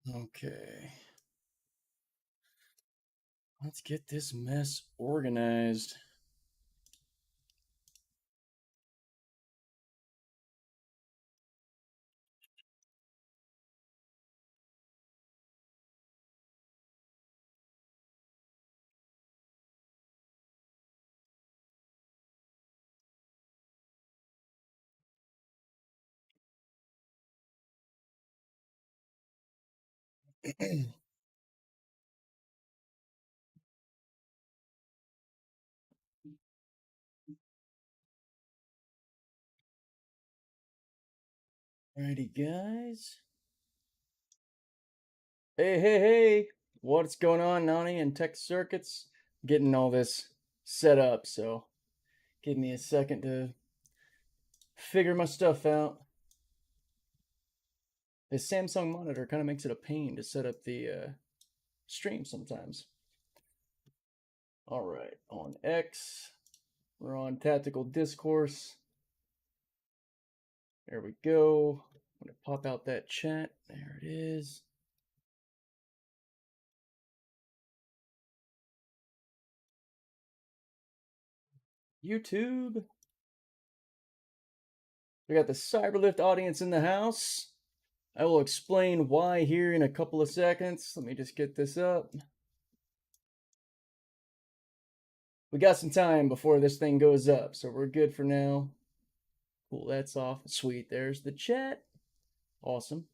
Okay. Let's get this mess organized. Alrighty, guys. Hey. What's going on, Nani and Tech Circuits? Getting all this set up, so give me a second to figure my stuff out. This Samsung monitor kind of makes it a pain to set up the stream sometimes. Alright, on X. We're on Tactical Discourse. There we go. I'm going to pop out that chat. There it is. YouTube. We got the Cyberlift audience in the house. I will explain why here in a couple of seconds. Let me just get this up. We got some time before this thing goes up, so we're good for now. Cool, that's off. Sweet, there's the chat. Awesome.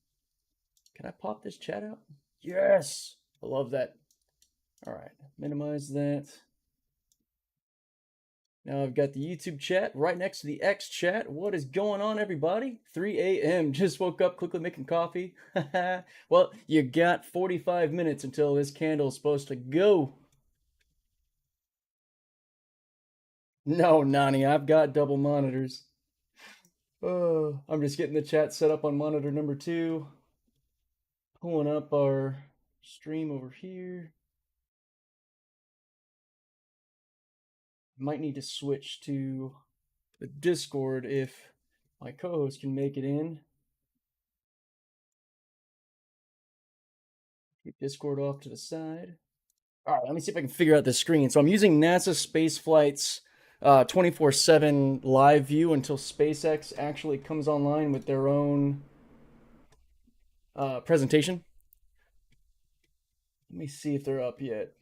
Can I pop this chat out? Yes! I love that. All right, minimize that. Now I've got the YouTube chat right next to the X chat. What is going on, everybody? 3 a.m. Just woke up, quickly making coffee. Well, you got 45 minutes until this candle is supposed to go. No, Nani, I've got double monitors. I'm just getting the chat set up on monitor number 2. Pulling up our stream over here. Might need to switch to the Discord if my co-host can make it in. Keep Discord off to the side. All right, let me see if I can figure out the screen. So I'm using NASA Spaceflight's 24/7 live view until SpaceX actually comes online with their own presentation. Let me see if they're up yet.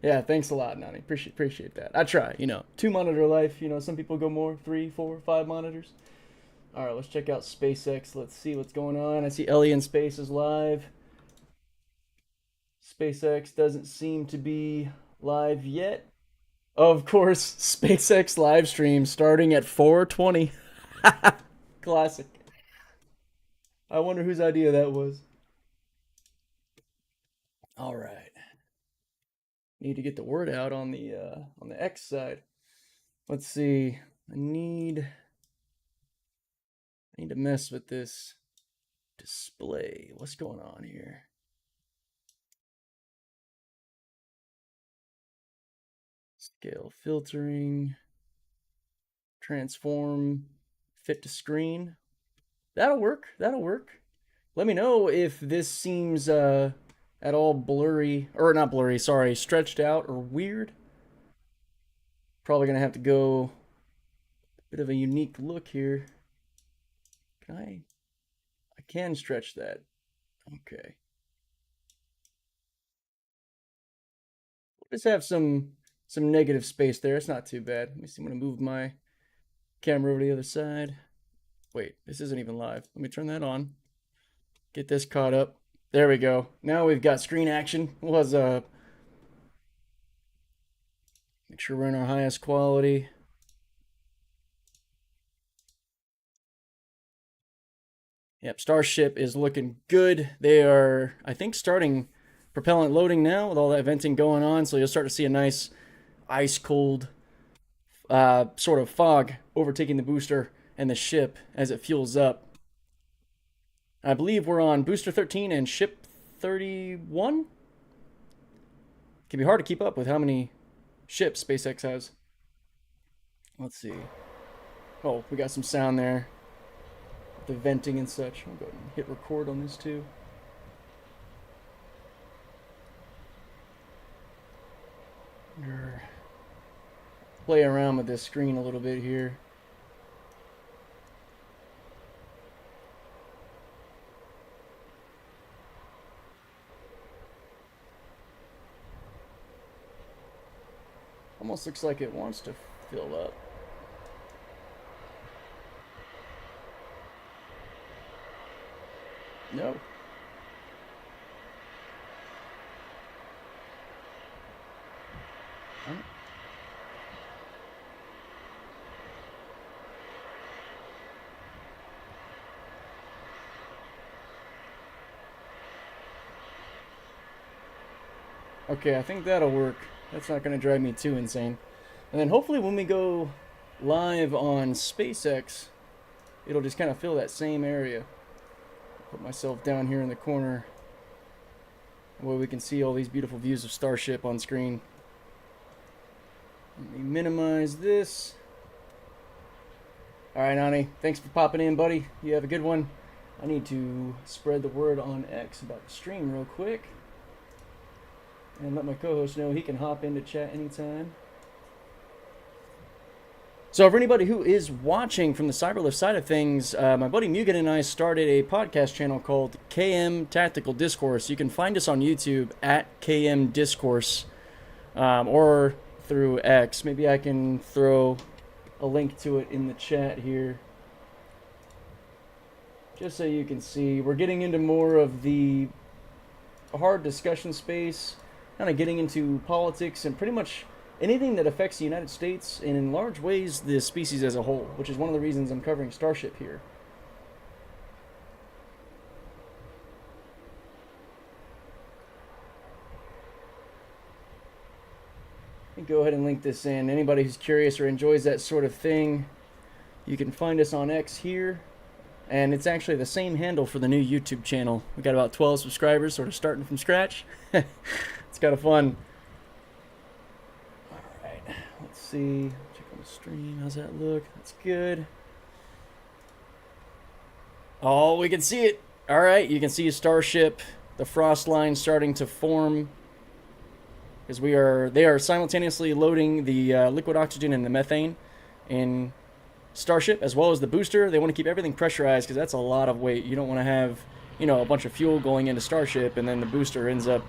Yeah, thanks a lot, Nani. Appreciate that. I try, 2 monitor life. Some people go more, 3, 4, 5 monitors. All right, let's check out SpaceX. Let's see what's going on. I see Ellie in Space is live. SpaceX doesn't seem to be live yet. Of course, SpaceX live stream starting at 4:20. Classic. I wonder whose idea that was. All right. Need to get the word out on the X side. Let's see. I need to mess with this display. What's going on here? Scale filtering, transform, fit to screen. That'll work. Let me know if this seems at all blurry, or not blurry, sorry, stretched out or weird. Probably gonna have to go a bit of a unique look here. Can I can stretch that. Okay. We'll just have some negative space there. It's not too bad. Let me see. I'm gonna move my camera over to the other side. Wait, this isn't even live. Let me turn that on. Get this caught up. There we go. Now we've got screen action. Was make sure we're in our highest quality. Yep, Starship is looking good. They are, I think, starting propellant loading now with all that venting going on. So you'll start to see a nice ice cold sort of fog overtaking the booster and the ship as it fuels up. I believe we're on booster 13 and ship 31. It can be hard to keep up with how many ships SpaceX has. Let's see. Oh, we got some sound there. the venting and such. I'll go ahead and hit record on this too. Play around with this screen a little bit here. Almost looks like it wants to fill up. No. Okay, I think that'll work. That's not going to drive me too insane. And then hopefully when we go live on SpaceX, it'll just kind of fill that same area. Put myself down here in the corner where we can see all these beautiful views of Starship on screen. Let me minimize this. Alright, Ani, thanks for popping in, buddy. You have a good one. I need to spread the word on X about the stream real quick. And let my co-host know he can hop into chat anytime. So for anybody who is watching from the Cyberlift side of things, my buddy Mugen and I started a podcast channel called KM Tactical Discourse. You can find us on YouTube at KM Discourse, or through X. Maybe I can throw a link to it in the chat here, just so you can see. We're getting into more of the hard discussion space, kind of getting into politics and pretty much anything that affects the United States and in large ways the species as a whole, which is one of the reasons I'm covering Starship here. Go ahead and link this in. Anybody who's curious or enjoys that sort of thing, you can find us on X here. And it's actually the same handle for the new YouTube channel. We got about 12 subscribers, sort of starting from scratch. It's kind of fun. Alright, let's see. Check on the stream. How's that look? That's good. Oh, we can see it. Alright, you can see Starship, the frost line starting to form. Because they are simultaneously loading the liquid oxygen and the methane in Starship, as well as the booster. They want to keep everything pressurized because that's a lot of weight. You don't want to have, a bunch of fuel going into Starship and then the booster ends up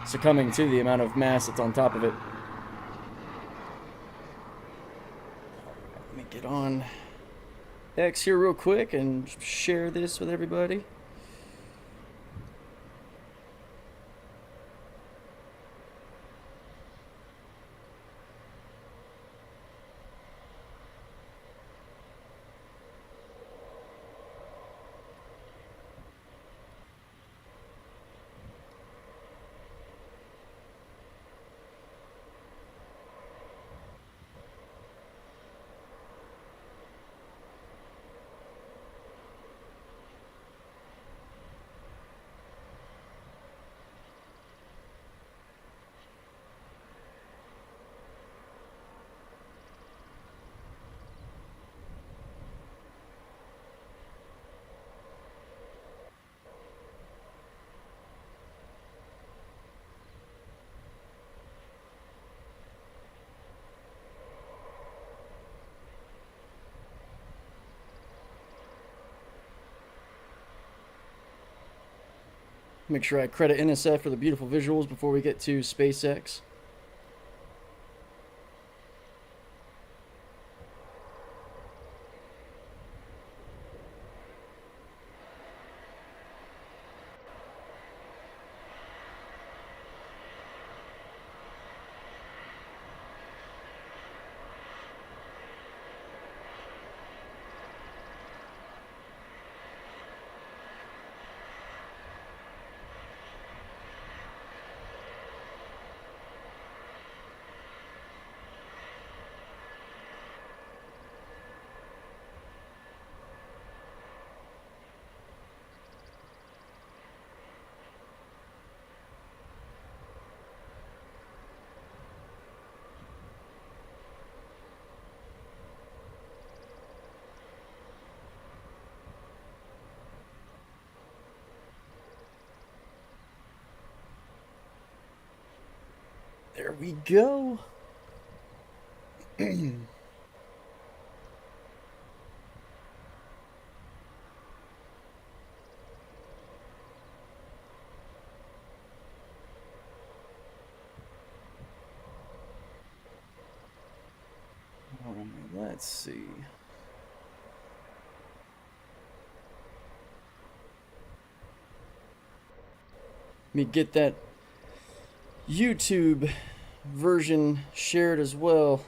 succumbing to the amount of mass that's on top of it. Let me get on X here real quick and share this with everybody. Make sure I credit NSF for the beautiful visuals before we get to SpaceX. There we go. Let's see. Let me get that YouTube version shared as well.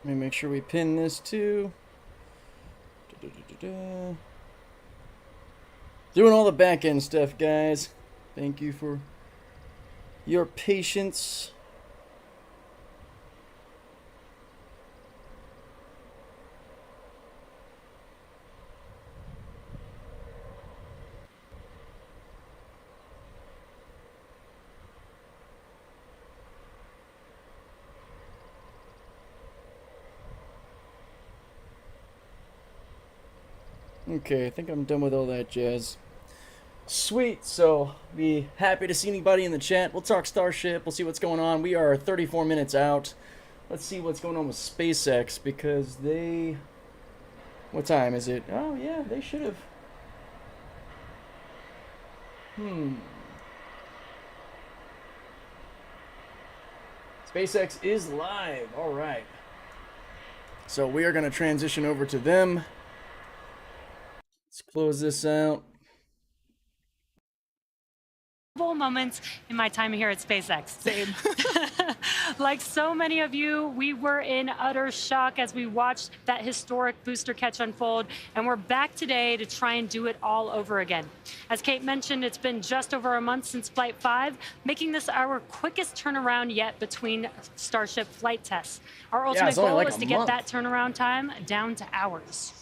Let me make sure we pin this too. Doing all the back end stuff, guys. Thank you for your patience. Okay, I think I'm done with all that jazz. Sweet, so be happy to see anybody in the chat. We'll talk Starship, we'll see what's going on. We are 34 minutes out. Let's see what's going on with SpaceX, because they... What time is it? Oh yeah, they should have... SpaceX is live, alright. So we are going to transition over to them. Let's close this out. Moments in my time here at SpaceX. Same. Like so many of you, we were in utter shock as we watched that historic booster catch unfold, and we're back today to try and do it all over again. As Kate mentioned, it's been just over a month since Flight 5, making this our quickest turnaround yet between Starship flight tests. Our ultimate goal is to get that turnaround time down to hours.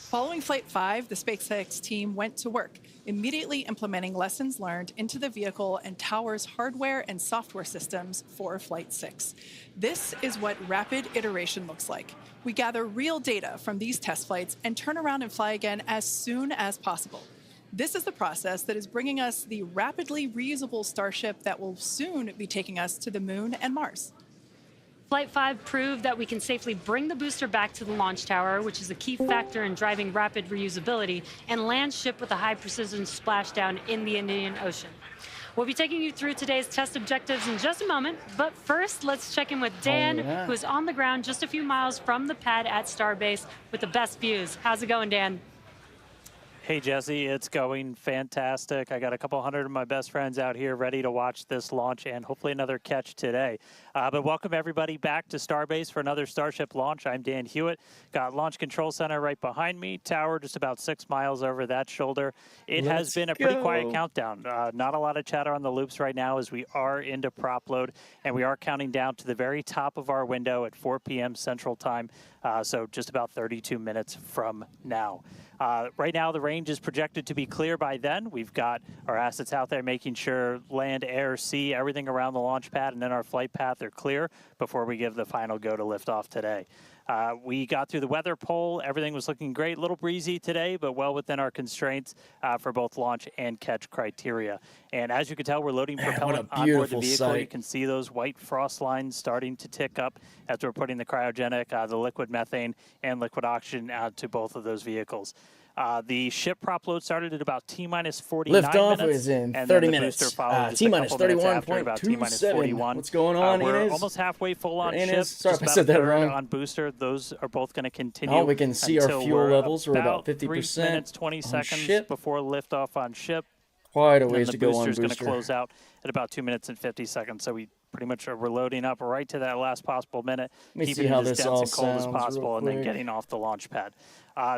Following Flight 5, the SpaceX team went to work, immediately implementing lessons learned into the vehicle and tower's hardware and software systems for Flight 6. This is what rapid iteration looks like. We gather real data from these test flights and turn around and fly again as soon as possible. This is the process that is bringing us the rapidly reusable Starship that will soon be taking us to the Moon and Mars. Flight 5 proved that we can safely bring the booster back to the launch tower, which is a key factor in driving rapid reusability, and land ship with a high-precision splashdown in the Indian Ocean. We'll be taking you through today's test objectives in just a moment, but first, let's check in with Dan, who is on the ground just a few miles from the pad at Starbase with the best views. How's it going, Dan? Hey, Jesse, it's going fantastic. I got a couple hundred of my best friends out here ready to watch this launch and hopefully another catch today. But welcome everybody back to Starbase for another Starship launch. I'm Dan Hewitt. Got Launch Control Center right behind me. Tower just about 6 miles over that shoulder. It has been a pretty quiet countdown. Not a lot of chatter on the loops right now as we are into prop load, and we are counting down to the very top of our window at 4 p.m. Central Time. So just about 32 minutes from now. Right now, the range is projected to be clear by then. We've got our assets out there making sure land, air, sea, everything around the launch pad and then our flight path are clear before we give the final go to liftoff today. We got through the weather poll. Everything was looking great. A little breezy today, but well within our constraints for both launch and catch criteria. And as you can tell, we're loading propellant onboard the vehicle. You can see those white frost lines starting to tick up as we're putting the cryogenic, the liquid methane, and liquid oxygen out to both of those vehicles. The ship prop load started at about T-minus 49 Liftoff minutes. is in and 30 then the minutes. booster followed T-minus 31.27. What's going on, We're Inez? almost halfway full on ship. Sorry if I said that wrong. On booster, those are both going to continue. Oh, we can see our fuel levels. We're about 50%. 3 minutes, 20 seconds before liftoff on ship. Quite a ways to go on booster. And the booster is going to close out at about 2 minutes and 50 seconds. So we pretty much we're loading up right to that last possible minute, Let me see keeping how it as this dense all and cold as sounds real possible, and then quick. getting off the launch pad.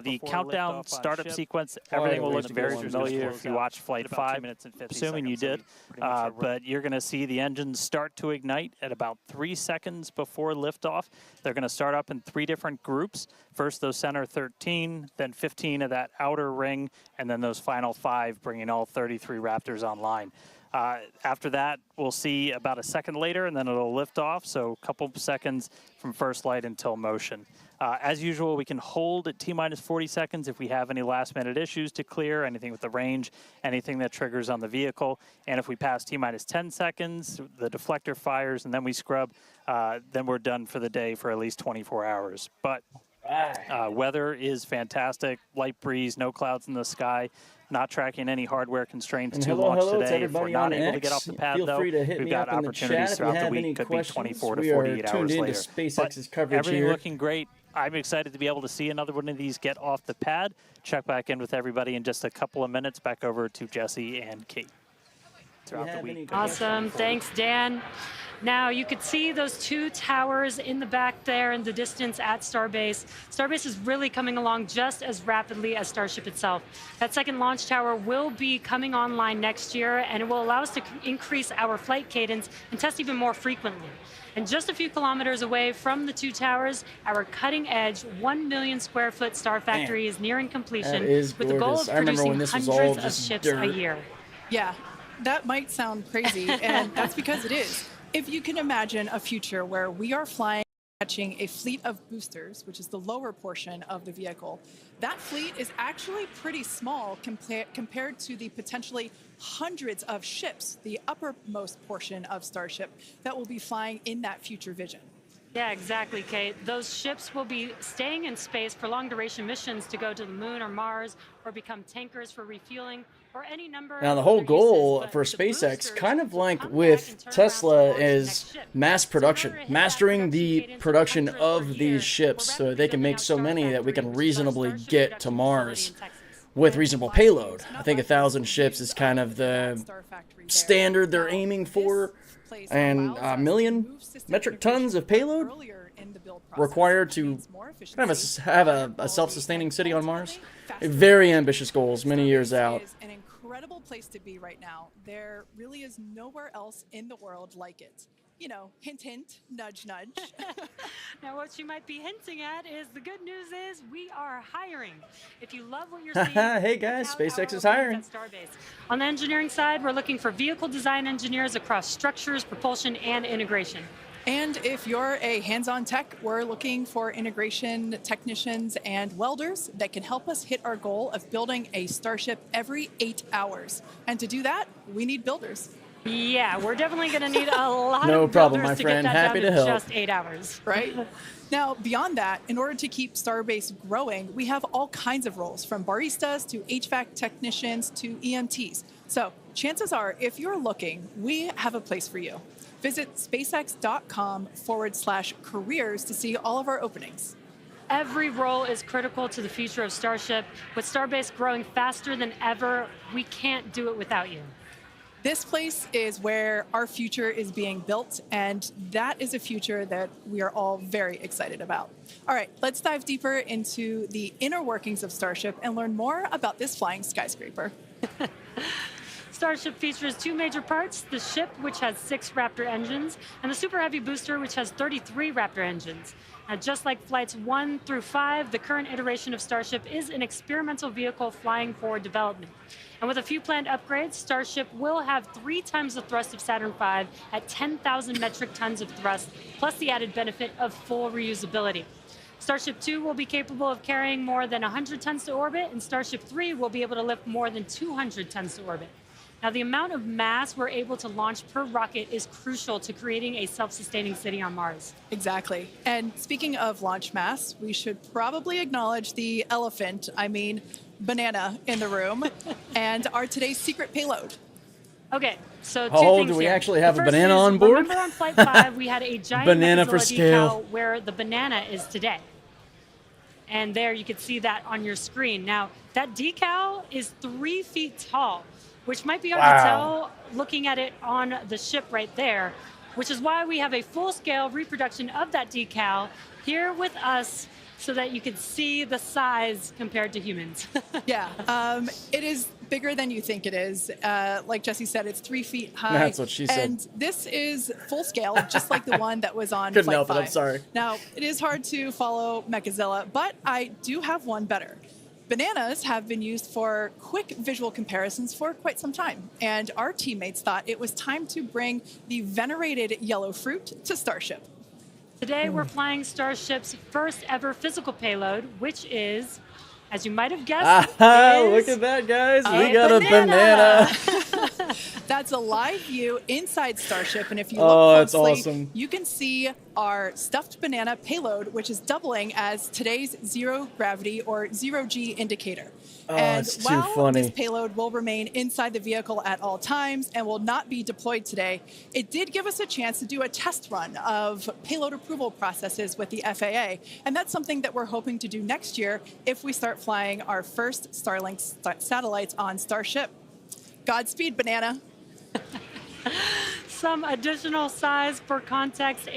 The Before countdown liftoff on startup ship, sequence, fire everything will away look to very go on familiar close if you out watch in Flight about 5, 2 minutes and 50 assuming you seconds, did. so we pretty much are But you're going to see the engines start to ignite at about 3 seconds before liftoff. They're going to start up in 3 different groups. First, those center 13, then 15 of that outer ring, and then those final 5, bringing all 33 Raptors online. After that, we'll see about a second later, and then it'll lift off, so a couple seconds from first light until motion. As usual, we can hold at T-minus 40 seconds if we have any last-minute issues to clear, anything with the range, anything that triggers on the vehicle. And if we pass T-minus 10 seconds, the deflector fires, and then we scrub, then we're done for the day for at least 24 hours. But weather is fantastic, light breeze, no clouds in the sky. Not tracking any hardware constraints And to hello, launch hello to today. If we're everybody not on able to X. get off the pad, Feel though, free to hit we've me got up in the opportunities chat if you throughout the have week. any Could be questions. 24 to We are 48 tuned hours into later. SpaceX's But coverage everything here. looking great. I'm excited to be able to see another one of these get off the pad. Check back in with everybody in just a couple of minutes. Back over to Jesse and Kate throughout the have week. any Awesome. Thanks, Dan. Now, you could see those 2 towers in the back there in the distance at Starbase. Starbase is really coming along just as rapidly as Starship itself. That second launch tower will be coming online next year, and it will allow us to increase our flight cadence and test even more frequently. And just a few kilometers away from the 2 towers, our cutting-edge 1 million square foot Star Factory is nearing completion That is with the goal gorgeous. of I remember when producing this was hundreds all of just ships a dirt. year. Yeah, that might sound crazy, and that's because it is. If you can imagine a future where we are flying, catching a fleet of boosters, which is the lower portion of the vehicle, that fleet is actually pretty small compared to the potentially hundreds of ships, the uppermost portion of Starship, that will be flying in that future vision. Yeah, exactly, Kate. Those ships will be staying in space for long-duration missions to go to the moon or Mars, or become tankers for refueling, or any number Now, the of whole other goal uses, for but the SpaceX, boosters kind of will like come with back and turn around to Tesla, launch the is next ship. mass So in production, order to hit that mastering production the cadence of production 100 of per these year, ships we're so that rapidly they can building make out so Star many that we Factory, can which is our reasonably Starship get production to facility Mars in Texas. with And reasonable in my view, payload. it's I not think like 1,000 the ships use is kind of that the Star Factory there. standard they're Now, aiming this for, place and allows us to million move system metric tons of integration payload earlier in the build process, required which to means more kind of efficiency, have higher a quality, self-sustaining and city on Mars. ultimately, faster Very launch. ambitious goals, many years Starbase out. is an incredible place to be right now. There really is nowhere else in the world like it. You know, hint, hint, nudge, nudge. Now, what you might be hinting at is the good news is we are hiring. If you love what you're seeing, Hey check guys, out SpaceX our is openings hiring. at Starbase. On the engineering side, we're looking for vehicle design engineers across structures, propulsion, and integration. And if you're a hands-on tech, we're looking for integration technicians and welders that can help us hit our goal of building a Starship every 8 hours. And to do that, we need builders. Yeah, we're definitely going to need a lot No of problem, builders my to friend. get that Happy down to in help. just 8 hours. Right? Now, beyond that, in order to keep Starbase growing, we have all kinds of roles, from baristas to HVAC technicians to EMTs. So chances are, if you're looking, we have a place for you. Visit spacex.com/careers to see all of our openings. Every role is critical to the future of Starship. With Starbase growing faster than ever, we can't do it without you. This place is where our future is being built, and that is a future that we are all very excited about. All right, let's dive deeper into the inner workings of Starship and learn more about this flying skyscraper. Starship features 2 major parts, the ship, which has 6 Raptor engines, and the Super Heavy booster, which has 33 Raptor engines. Now, just like flights 1 through 5, the current iteration of Starship is an experimental vehicle flying for development. And with a few planned upgrades, Starship will have 3 times the thrust of Saturn V at 10,000 metric tons of thrust, plus the added benefit of full reusability. Starship 2 will be capable of carrying more than 100 tons to orbit, and Starship 3 will be able to lift more than 200 tons to orbit. Now, the amount of mass we're able to launch per rocket is crucial to creating a self-sustaining city on Mars. Exactly. And speaking of launch mass, we should probably acknowledge the elephant, banana, in the room, and our today's secret payload. Okay, so two Oh, things do we here. actually The have a first banana is, on board? Remember on Flight 5, we had a giant Banana for Methuselah scale. decal where the banana is today. And there you can see that on your screen. Now, that decal is 3 feet tall, which might be hard to Wow. tell looking at it on the ship right there. which is why we have a full-scale reproduction of that decal here with us so that you can see the size compared to humans. Yeah, it is bigger than you think it is. Like Jesse said, it's 3 feet high. That's what she said. And this is full scale, just like the one that was on Couldn't Flight help it, 5. I'm sorry. Now, it is hard to follow Mechazilla, but I do have one better. Bananas have been used for quick visual comparisons for quite some time, and our teammates thought it was time to bring the venerated yellow fruit to Starship. Today, we're flying Starship's first ever physical payload, which is, as you might have guessed, Look at that, guys. We got a banana. That's a live view inside Starship, and if you Oh, look that's closely, awesome. you can see our stuffed banana payload, which is doubling as today's zero gravity or zero G indicator. Oh, and it's too while funny. this payload will remain inside the vehicle at all times and will not be deployed today, it did give us a chance to do a test run of payload approval processes with the FAA, and that's something that we're hoping to do next year if we start flying our first Starlink satellites on Starship. Godspeed, banana. some additional size for context.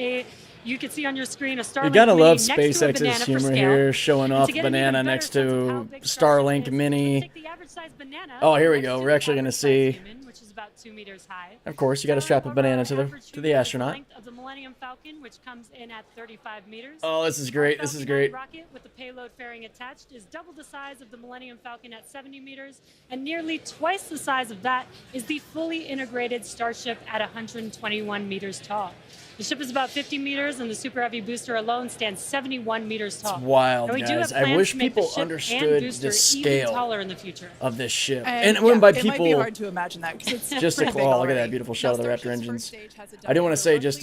You can see on your screen a Starlink You gotta Mini love next to a SpaceX's banana for humor scale. here, showing And off to get an banana even better next sense of how to big Starship Starlink is, Mini. let's take the average size banana Oh, here we next go. to We're the actually gonna average size see. human, which is about 2 meters high. Of course, you got to strap a banana to the astronaut. Length of the Millennium Falcon, which comes in at 35 meters. Oh, this is great. This is great. Rocket with the payload fairing attached is double the size of the Millennium Falcon at 70 meters, and nearly twice the size of that is the fully integrated Starship at 121 meters tall. The ship is about 50 meters, and the Super Heavy booster alone stands 71 meters tall. It's wild, and we do guys. have I plans wish to make the people ship and understood booster the even scale taller in the future. of this ship. And when by it might be people, hard to imagine that because it's just to pretty big look at already. that beautiful shot of the Now, Raptor Starship's engines. first stage has a I do want to say diameter just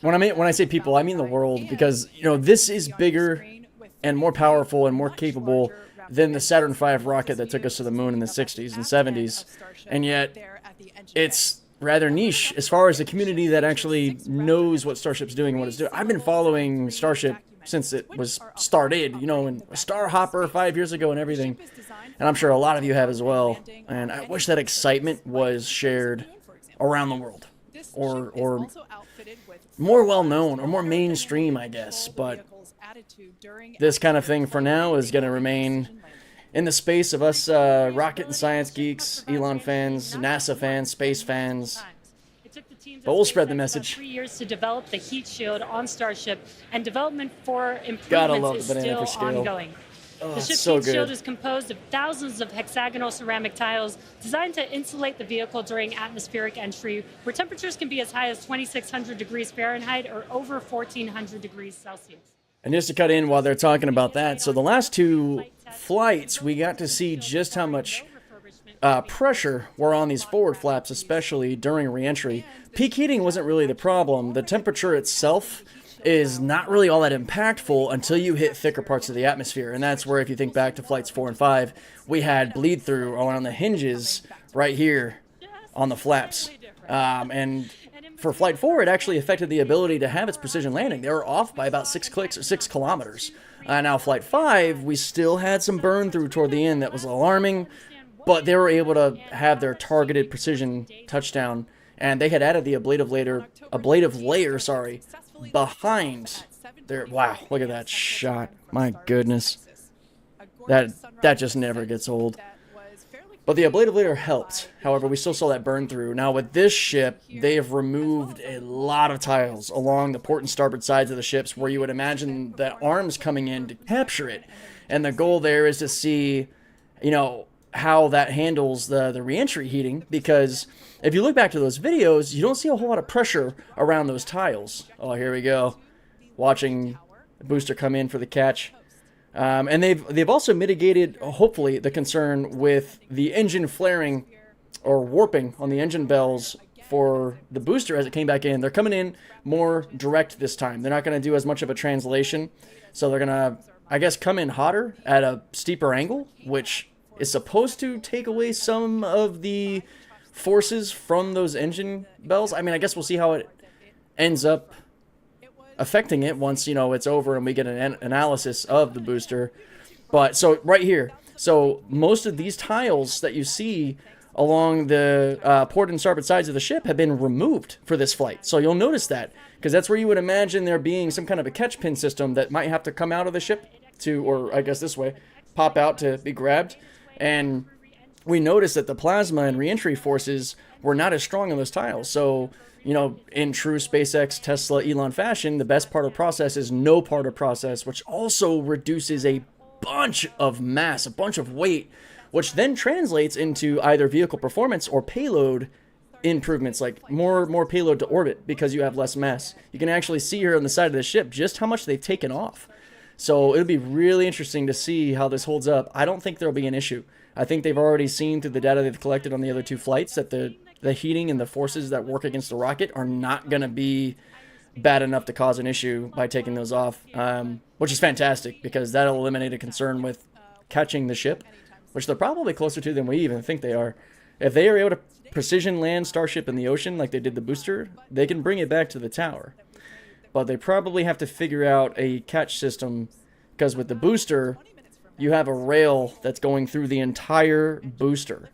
roughly 2.5 when I say people, I mean the world, because this is bigger and more powerful and more capable than the Saturn V rocket that took us to the moon in the 60s and 70s, and yet it's rather niche as far as the community that actually knows what Starship's doing and what it's doing. I've been following Starship since it was started, in Star Hopper 5 years ago and everything, and I'm sure a lot of you have as well, and I wish that excitement was shared around the world, or more well-known, or more mainstream, I guess, but this kind of thing for now is going to remain in the space of us rocket and science geeks, Elon fans, NASA fans, space fans. But we'll spread the message. 3 years to develop the heat shield on Starship, and development for Gotta love improvements is the banana still for scale. ongoing. Oh, The it's ship's so heat shield good. is composed of thousands of hexagonal ceramic tiles designed to insulate the vehicle during atmospheric entry, where temperatures can be as high as 2,600 degrees Fahrenheit or over 1,400 degrees Celsius. And just to cut in while they're talking about that, so the last two flights, we got to see just how much pressure were on these forward flaps, especially during re-entry. Peak heating wasn't really the problem. The temperature itself is not really all that impactful until you hit thicker parts of the atmosphere. And that's where, if you think back to flights 4 and 5, we had bleed through around the hinges right here on the flaps. And for Flight 4, it actually affected the ability to have its precision landing. They were off by about 6 clicks or 6 kilometers. Now Flight 5, we still had some burn through toward the end that was alarming, but they were able to have their targeted precision touchdown, and they had added the ablative layer, behind their. Wow, look at that shot! My goodness, that just never gets old. But the ablative layer helped. However, we still saw that burn through. Now with this ship, they have removed a lot of tiles along the port and starboard sides of the ships, where you would imagine the arms coming in to capture it. And the goal there is to see, how that handles the re-entry heating, because if you look back to those videos, you don't see a whole lot of pressure around those tiles. Oh, here we go. Watching the booster come in for the catch. And they've also mitigated, hopefully, the concern with the engine flaring or warping on the engine bells for the booster as it came back in. They're coming in more direct this time. They're not going to do as much of a translation. So they're going to, I guess, come in hotter at a steeper angle, which is supposed to take away some of the forces from those engine bells. I mean, I guess we'll see how it ends up affecting it once, it's over and we get an analysis of the booster. But so right here, so most of these tiles that you see along the port and starboard sides of the ship have been removed for this flight. So you'll notice that, because that's where you would imagine there being some kind of a catch pin system that might have to come out of the ship to, or I guess this way, pop out to be grabbed. And we noticed that the plasma and reentry forces were not as strong on those tiles. So, you know, in true SpaceX, Tesla, Elon fashion, the best part of process is no part of process, which also reduces a bunch of mass, a bunch of weight, which then translates into either vehicle performance or payload improvements, like more payload to orbit because you have less mass. You can actually see here on the side of the ship just how much they've taken off. So it'll be really interesting to see how this holds up. I don't think there'll be an issue. I think they've already seen through the data they've collected on the other 2 flights that the heating and the forces that work against the rocket are not going to be bad enough to cause an issue by taking those off, which is fantastic because that'll eliminate a concern with catching the ship, which they're probably closer to than we even think they are. If they are able to precision land Starship in the ocean like they did the booster, they can bring it back to the tower. But they probably have to figure out a catch system, because with the booster, you have a rail that's going through the entire booster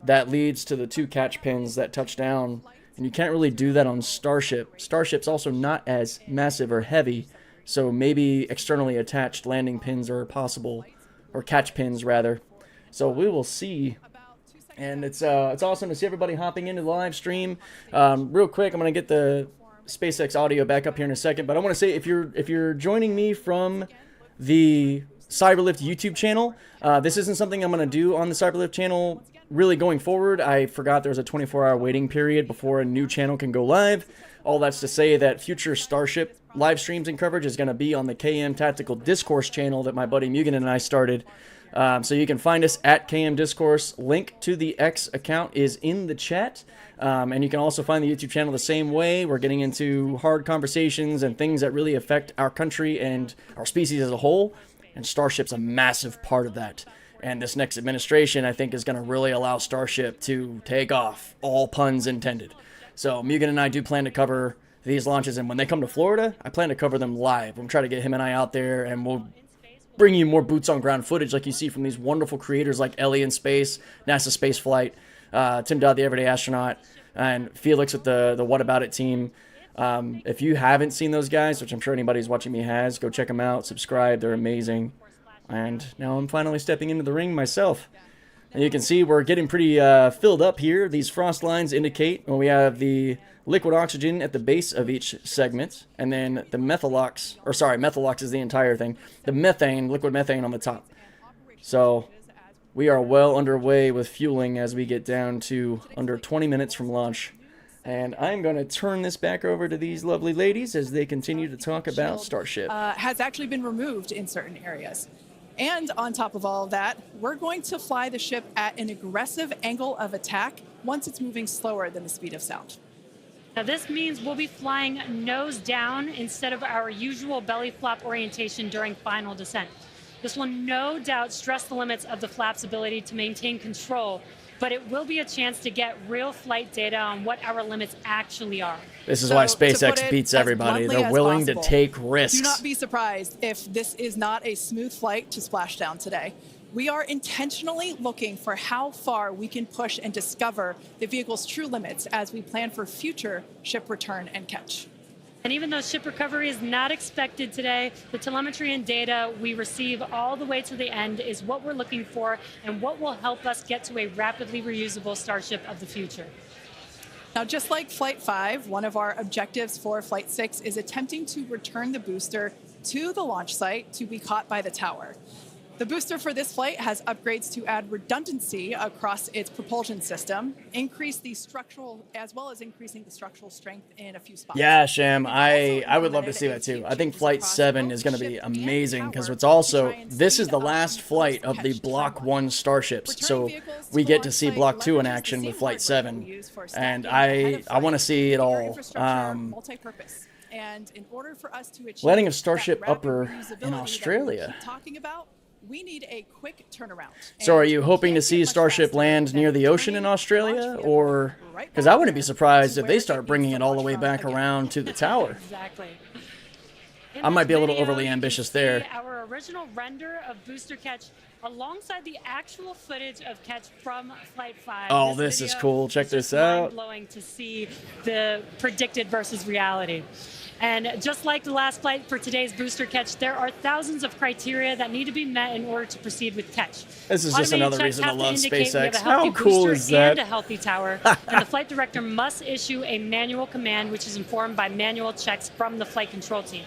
that leads to the 2 catch pins that touch down, and you can't really do that on Starship. Starship's also not as massive or heavy, so maybe externally attached landing pins are possible, or catch pins rather. So we will see. And it's awesome to see everybody hopping into the live stream. Real quick, I'm gonna get the SpaceX audio back up here in a second, but I want to say if you're joining me from the Cyberlift YouTube channel, this isn't something I'm going to do on the Cyberlift channel really going forward. I forgot there's a 24-hour waiting period before a new channel can go live. All that's to say that future Starship live streams and coverage is going to be on the KM Tactical Discourse channel that my buddy Mugen and I started. So you can find us at KM Discourse. Link to the X account is in the chat. And you can also find the YouTube channel the same way. We're getting into hard conversations and things that really affect our country and our species as a whole. And Starship's a massive part of that. And this next administration, I think, is going to really allow Starship to take off, all puns intended. So Mugen and I do plan to cover these launches. And when they come to Florida, I plan to cover them live. We'll try to get him and I out there, and we'll bring you more boots on ground footage like you see from these wonderful creators like Ellie in Space, NASA Space Flight, Tim Dodd, the Everyday Astronaut, and Felix with the What About It team. If you haven't seen those guys, which I'm sure anybody who's watching me has, go check them out, subscribe, they're amazing. And now I'm finally stepping into the ring myself. And you can see we're getting pretty filled up here. These frost lines indicate when we have the liquid oxygen at the base of each segment, and then the methalox, or sorry, methalox is the entire thing, the methane, liquid methane on the top. So we are well underway with fueling as we get down to under 20 minutes from launch. And I'm going to turn this back over to these lovely ladies as they continue to talk about Starship. Has actually been removed in certain areas. And on top of all of that, we're going to fly the ship at an aggressive angle of attack once it's moving slower than the speed of sound. Now this means we'll be flying nose down instead of our usual belly flap orientation during final descent. This will no doubt stress the limits of the flap's ability to maintain control, but it will be a chance to get real flight data on what our limits actually are. This is why SpaceX beats everybody. They're willing to take risks. Do not be surprised if this is not a smooth flight to splashdown today. We are intentionally looking for how far we can push and discover the vehicle's true limits as we plan for future ship return and catch. And even though ship recovery is not expected today, the telemetry and data we receive all the way to the end is what we're looking for and what will help us get to a rapidly reusable Starship of the future. Now, just like Flight 5, one of our objectives for Flight 6 is attempting to return the booster to the launch site to be caught by the tower. The booster for this flight has upgrades to add redundancy across its propulsion system, increase the structural, as well as increasing the structural strength in a few spots. Yeah, Sham, I would love to see that too. I think Flight 7 is going to be amazing because it's also, this is the last flight of the Block 1 starships. So we get to see Block 2 in action with Flight 7. And I want to see it all. And in order for us to achieve Landing of Starship that Upper rapid in reusability Australia. that we keep talking about, we need a quick turnaround. So are you hoping to see Starship land near the ocean in Australia? Or, because I wouldn't be surprised if they start bringing it all the way back around to the tower. Exactly. I might be a little overly ambitious there. Our our original render of booster catch alongside the actual footage of catch from Flight 5. Oh, this is cool. Check this out. Mind-blowing to see the predicted versus reality. And just like the last flight for today's booster catch, there are thousands of criteria that need to be met in order to proceed with catch. This is just another reason to love SpaceX. How cool is that? And a healthy tower. And the flight director must issue a manual command, which is informed by manual checks from the flight control team.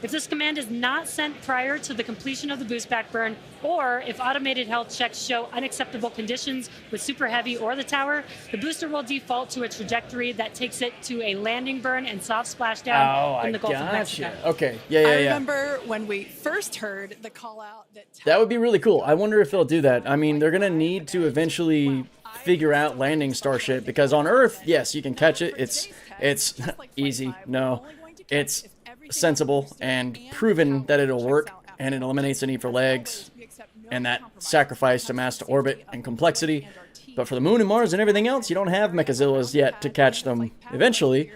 If this command is not sent prior to the completion of the boost back burn, or if automated health checks show unacceptable conditions with Super Heavy or the tower, the booster will default to a trajectory that takes it to a landing burn and soft splashdown in the Gulf of Mexico. Okay, yeah. I remember when we first heard the call out that would be really cool. I wonder if they'll do that. I mean, they're going to need to eventually figure out landing Starship, because on Earth, yes, you can catch it. It's easy. No, it's sensible and proven that it'll work, and it eliminates the need for legs and that sacrifice to mass to orbit and complexity. But for the moon and Mars and everything else, you don't have Mechazillas yet to catch them eventually,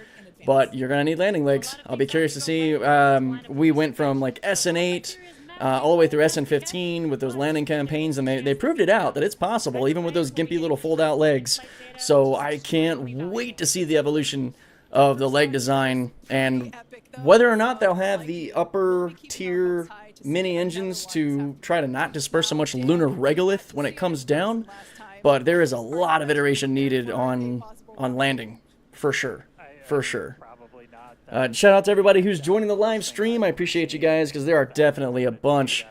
but you're gonna need landing legs. I'll be curious to see. We went from like SN8 all the way through SN15 with those landing campaigns, and they proved it out that it's possible even with those gimpy little fold out legs. So I can't wait to see the evolution of the leg design, and whether or not they'll have the upper tier mini engines to try to not disperse so much lunar regolith when it comes down. But there is a lot of iteration needed on landing, for sure. Shout out to everybody who's joining the live stream. I appreciate you guys, because there are definitely a bunch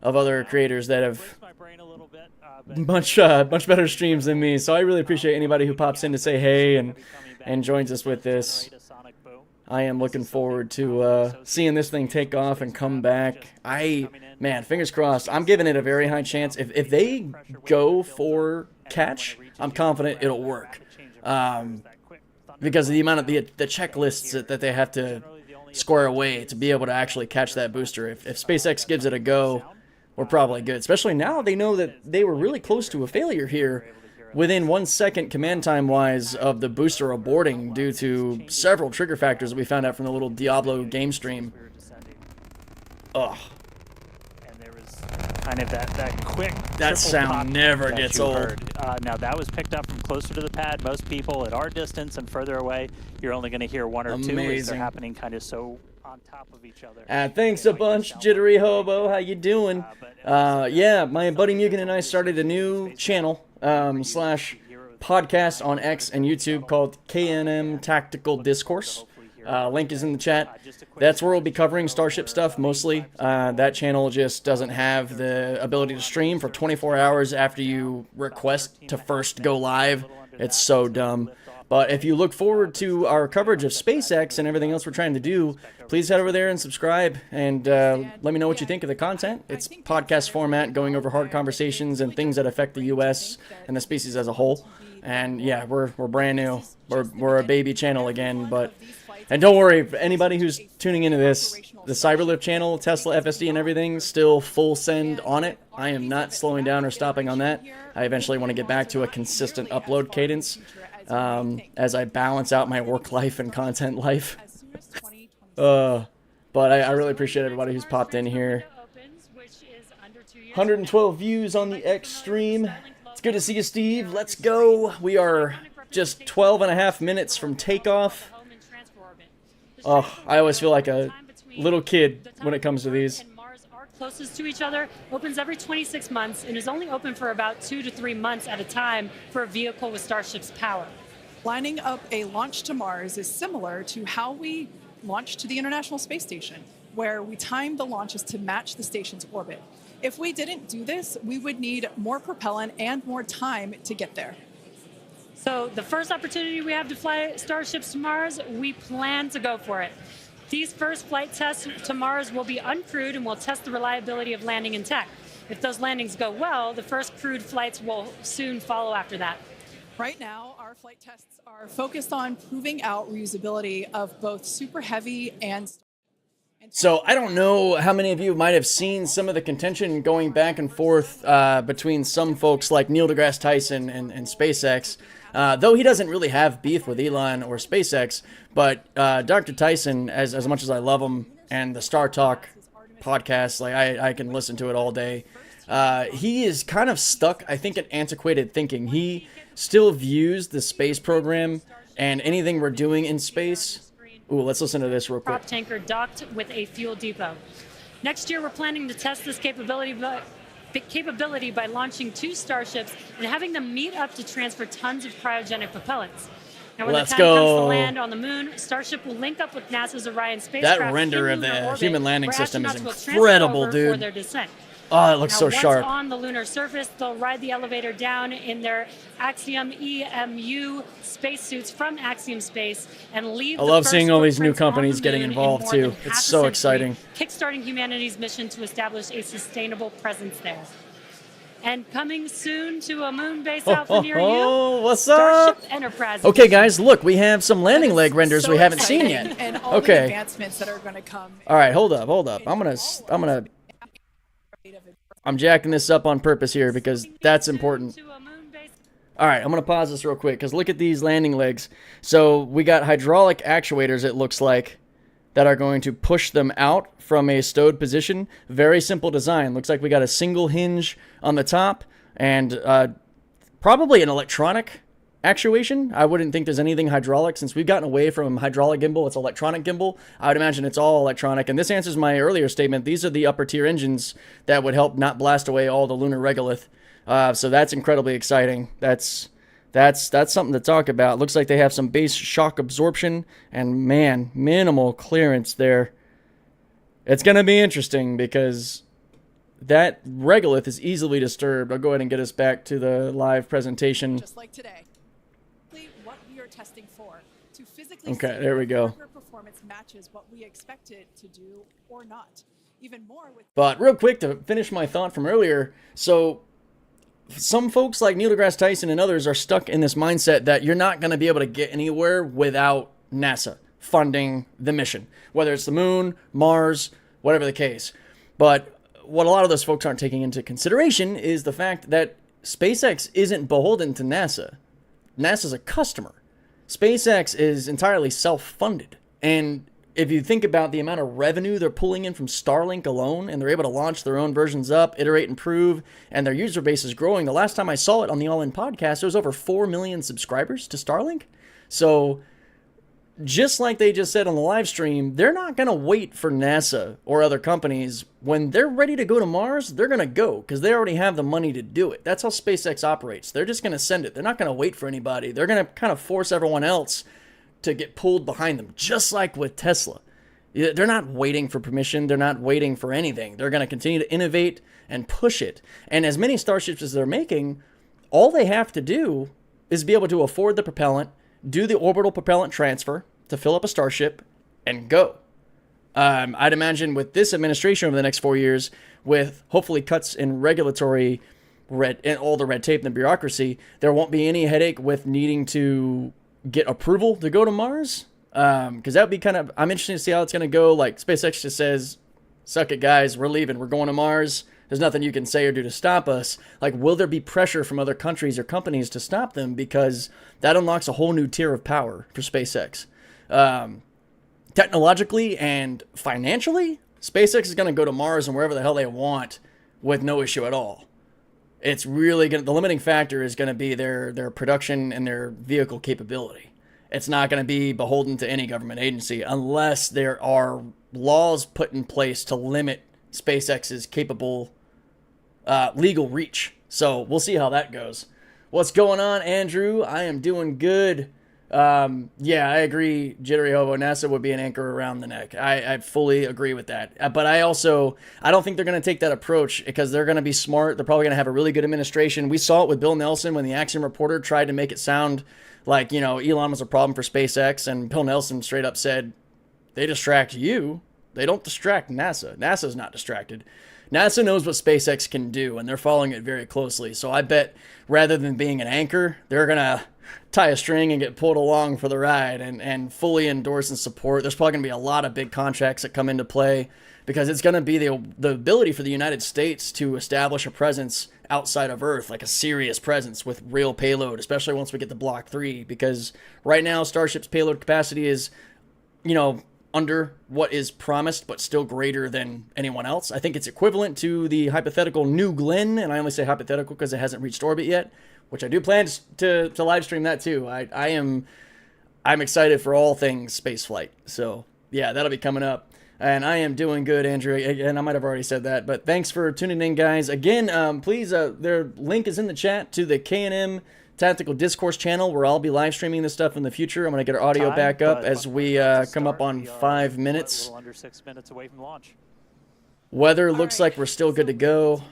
of other creators that have much better streams than me. So I really appreciate anybody who pops in to say hey and joins us with this. I am looking forward to seeing this thing take off and come back. Man, fingers crossed. I'm giving it a very high chance. If they go for catch, I'm confident it'll work. Because of the amount of the checklists that they have to square away to be able to actually catch that booster. If SpaceX gives it a go, we're probably good. Especially now they know that they were really close to a failure here within 1 second command time wise of the booster aborting due to several trigger factors that we found out from the little Diablo game stream. Ugh. And there was kind of that quick that sound never gets old. Now that was picked up from closer to the pad. Most people at our distance and further away, you're only going to hear one or two as they're happening kind of so on top of each other. Thanks a bunch, Jittery Hobo. How you doing? Yeah, my buddy Mugen and I started a new channel slash podcast on X and YouTube called KNM Tactical Discourse. Link is in the chat. That's where we'll be covering Starship stuff mostly. That channel just doesn't have the ability to stream for 24 hours after you request to first go live. It's so dumb. But if you look forward to our coverage of SpaceX and everything else we're trying to do, please head over there and subscribe, and let me know what you think of the content. It's podcast format, going over hard conversations and things that affect the U.S. and the species as a whole. And yeah, we're brand new. We're a baby channel again, but... And don't worry, for anybody who's tuning into this, the Cyberlift channel, Tesla FSD and everything, still full send on it. I am not slowing down or stopping on that. I eventually want to get back to a consistent upload cadence as I balance out my work life and content life. But I really appreciate everybody who's popped in here. 112 views on the X stream. It's good to see you, Steve. Let's go. We are just 12 and a half minutes from takeoff. Oh, I always feel like a little kid when it comes to these. Closest to each other opens every 26 months and is only open for about 2 to 3 months at a time for a vehicle with Starship's power. Lining up a launch to Mars is similar to how we launched to the International Space Station, where we timed the launches to match the station's orbit. If we didn't do this, we would need more propellant and more time to get there. So the first opportunity we have to fly Starships to Mars, we plan to go for it. These first flight tests to Mars will be uncrewed and will test the reliability of landing in tech. If those landings go well, the first crewed flights will soon follow after that. Right now, our flight tests are focused on proving out reusability of both Super Heavy and... So I don't know how many of you might have seen some of the contention going back and forth between some folks like Neil deGrasse Tyson and SpaceX. Though he doesn't really have beef with Elon or SpaceX, but Dr. Tyson, as much as I love him, and the Star Talk podcast. Like I can listen to it all day. He is kind of stuck, I think, in antiquated thinking. He still views the space program and anything we're doing in space. Ooh, let's listen to this real quick. Prop tanker docked with a fuel depot. Next year, we're planning to test this capability by launching 2 Starships and having them meet up to transfer tons of cryogenic propellants. Now, when Let's the time comes to go. land on the moon, Starship will link up with NASA's Orion spacecraft. That render in of lunar the orbit, human landing where system is astronauts will transfer incredible, over dude. For their descent. Oh, it looks Now, so once sharp. on the lunar surface, they'll ride the elevator down in their Axiom EMU spacesuits from Axiom Space and leave. I love the seeing first all these new footprints on the companies getting moon in involved, more too. than It's half a so century, exciting. kickstarting humanity's mission to establish a sustainable presence there. And coming soon to a moon base alpha near you, What's up? Starship Enterprise. Okay, guys, look, we have some landing That is leg renders so we haven't seen exciting, yet. and all the Okay. advancements that are going to come. All right, hold up. I'm jacking this up on purpose here because that's important. To a moon base. All right, I'm going to pause this real quick because look at these landing legs. So we got hydraulic actuators, it looks like, that are going to push them out from a stowed position. Very simple design. Looks like we got a single hinge on the top and probably an electronic actuation. I wouldn't think there's anything hydraulic since we've gotten away from hydraulic gimbal. It's electronic gimbal. I would imagine it's all electronic. And this answers my earlier statement. These are the upper tier engines that would help not blast away all the lunar regolith. So that's incredibly exciting. That's something to talk about. Looks like they have some base shock absorption and, man, minimal clearance there. It's going to be interesting because that regolith is easily disturbed. I'll go ahead and get us back to the live presentation. Just like today. What we are testing for to physically Okay, see there we if go. hardware performance matches what we expect it to do or not. Even more with But real quick to finish my thought from earlier, so some folks like Neil deGrasse Tyson and others are stuck in this mindset that you're not going to be able to get anywhere without NASA funding the mission, whether it's the moon, Mars, whatever the case. But what a lot of those folks aren't taking into consideration is the fact that SpaceX isn't beholden to NASA. NASA's a customer. SpaceX is entirely self-funded. And if you think about the amount of revenue they're pulling in from Starlink alone, and they're able to launch their own versions up, iterate, improve, and their user base is growing. The last time I saw it on the All In podcast, there was over 4 million subscribers to Starlink. So just like they just said on the live stream, they're not going to wait for NASA or other companies. When they're ready to go to Mars, they're going to go because they already have the money to do it. That's how SpaceX operates. They're just going to send it. They're not going to wait for anybody. They're going to kind of force everyone else to get pulled behind them, just like with Tesla. They're not waiting for permission. They're not waiting for anything. They're going to continue to innovate and push it. And as many Starships as they're making, all they have to do is be able to afford the propellant, do the orbital propellant transfer to fill up a Starship, and go. I'd imagine with this administration over the next 4 years, with hopefully cuts in regulatory and all the red tape and the bureaucracy, there won't be any headache with needing to get approval to go to Mars. Because that would be I'm interested to see how it's going to go. Like SpaceX just says, suck it guys, we're leaving, we're going to Mars. There's nothing you can say or do to stop us. Like, will there be pressure from other countries or companies to stop them? Because that unlocks a whole new tier of power for SpaceX. Technologically and financially, SpaceX is going to go to Mars and wherever the hell they want with no issue at all. It's really the limiting factor is going to be their production and their vehicle capability. It's not going to be beholden to any government agency unless there are laws put in place to limit SpaceX's capable legal reach. So we'll see how that goes. What's going on, Andrew? I am doing good. Yeah, I agree. Jittery Hobo, NASA would be an anchor around the neck. I fully agree with that. But I don't think they're going to take that approach because they're going to be smart. They're probably going to have a really good administration. We saw it with Bill Nelson when the Axiom reporter tried to make it sound like, Elon was a problem for SpaceX, and Bill Nelson straight up said, they distract you. They don't distract NASA. NASA's not distracted. NASA knows what SpaceX can do, and they're following it very closely. So I bet rather than being an anchor, they're going to tie a string and get pulled along for the ride and fully endorse and support. There's probably going to be a lot of big contracts that come into play because it's going to be the ability for the United States to establish a presence outside of Earth, like a serious presence with real payload, especially once we get to Block 3. Because right now, Starship's payload capacity is, under what is promised, but still greater than anyone else. I think it's equivalent to the hypothetical New Glenn, and I only say hypothetical because it hasn't reached orbit yet, which I do plan to live stream that too. I'm excited for all things spaceflight. So yeah, that'll be coming up. And I am doing good, Andrew. And I might have already said that, but thanks for tuning in, guys. Again, please, their link is in the chat to the K&M Tactical Discourse channel, where I'll be live streaming this stuff in the future. I'm going to get our audio back up as we come up on 5 minutes. A little under 6 minutes away from launch. Weather looks like we're still good to go.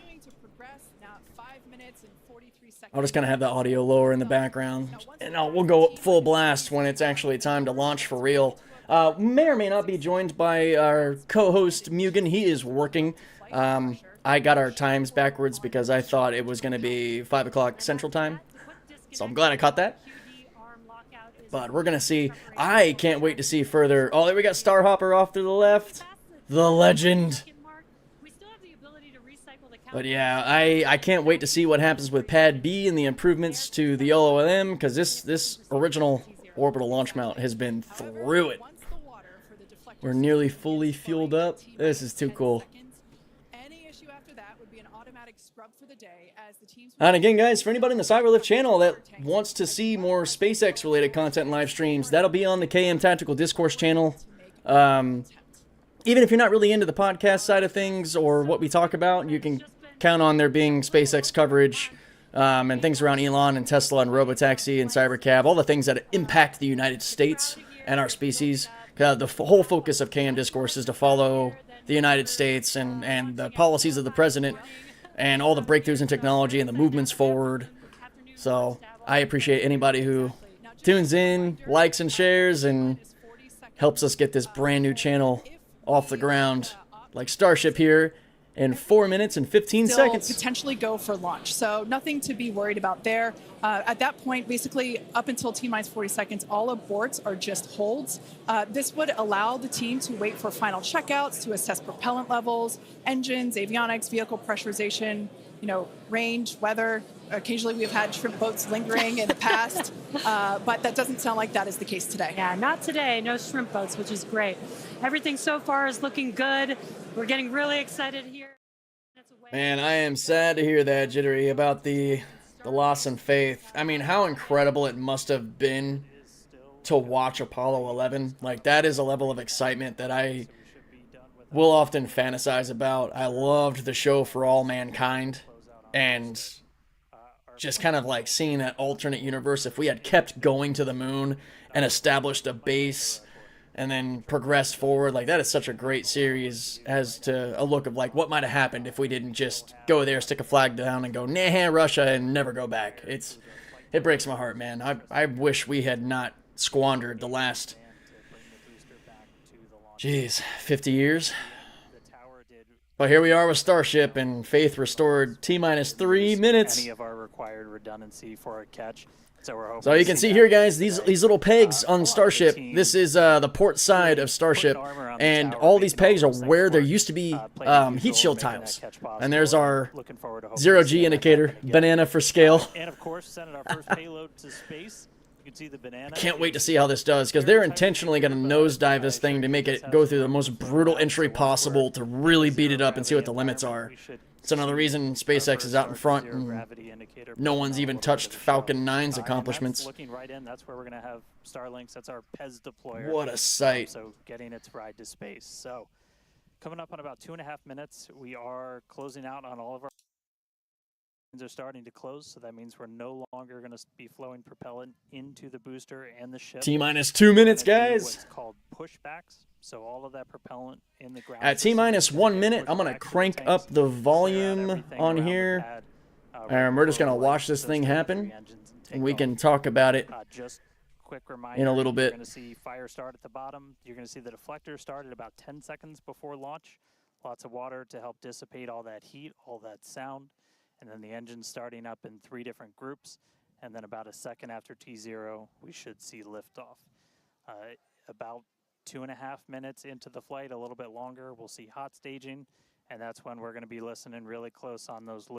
I'll just kind of have the audio lower in the background, and we'll go full blast when it's actually time to launch for real. May or may not be joined by our co-host Mugen. He is working. I got our times backwards because I thought it was going to be 5 o'clock Central Time. So I'm glad I caught that. But we're going to see. I can't wait to see further. Oh, there we got Starhopper off to the left. The legend. But yeah, I can't wait to see what happens with Pad B and the improvements to the LOM, because this original orbital launch mount has been through it. We're nearly fully fueled up. This is too cool. And again, guys, for anybody in the Cyberlift channel that wants to see more SpaceX related content and live streams, that'll be on the KM Tactical Discourse channel. Even if you're not really into the podcast side of things or what we talk about, you can count on there being SpaceX coverage and things around Elon and Tesla and Robotaxi and Cybercab, all the things that impact the United States and our species. The whole focus of KM Discourse is to follow the United States and the policies of the president and all the breakthroughs in technology and the movements forward. So I appreciate anybody who tunes in, likes and shares, and helps us get this brand new channel off the ground, like Starship here, in 4 minutes and 15 seconds. Potentially go for launch. So nothing to be worried about there. At that point, basically up until T-minus 40 seconds, all aborts are just holds. This would allow the team to wait for final checkouts to assess propellant levels, engines, avionics, vehicle pressurization, range, weather. Occasionally we've had shrimp boats lingering in the past, but that doesn't sound like that is the case today. Yeah, not today. No shrimp boats, which is great. Everything so far is looking good. We're getting really excited here. Man, I am sad to hear that, Jittery, about the loss in faith. I mean, how incredible it must have been to watch Apollo 11. Like, that is a level of excitement that I will often fantasize about. I loved the show For All Mankind, and just kind of like seeing that alternate universe. If we had kept going to the moon and established a base and then progressed forward, like, that is such a great series as to a look of like what might have happened if we didn't just go there, stick a flag down, and go, nah, Russia, and never go back. It breaks my heart, man. I wish we had not squandered the last, 50 years. But here we are with Starship, and faith restored T-minus 3 minutes. Any of our required redundancy for a catch. So you can see here, guys, these little pegs on Starship. This is the port side of Starship, and all these pegs are where there used to be heat shield tiles. And there's our 0G indicator, banana for scale. And of course, sending our first payload to space. You can see the banana. I can't wait to see how this does, because they're intentionally going to nosedive this thing to make it go through the most brutal entry possible to really beat it up and see what the limits are. It's another reason SpaceX is out in front, and no one's even touched Falcon 9's accomplishments. Looking right in, that's where we're going to have Starlinks. That's our PEZ deployer. What a sight. So getting its ride to space. So coming up on about 2.5 minutes, we are closing out on all of our are starting to close, so that means we're no longer going to be flowing propellant into the booster and the ship. T-minus 2 minutes, guys. What's called pushbacks. So all of that propellant in the ground. At T-minus 1 minute, I'm going to crank up the volume on here. And we're just going to watch this thing happen, and we can talk about it just quick reminder, in a little bit. You're going to see fire start at the bottom. You're going to see the deflector start at about 10 seconds before launch. Lots of water to help dissipate all that heat, all that sound. And then the engine starting up in 3 different groups. And then about a second after T0, we should see liftoff. About 2.5 minutes into the flight, a little bit longer, we'll see hot staging. And that's when we're going to be listening really close on those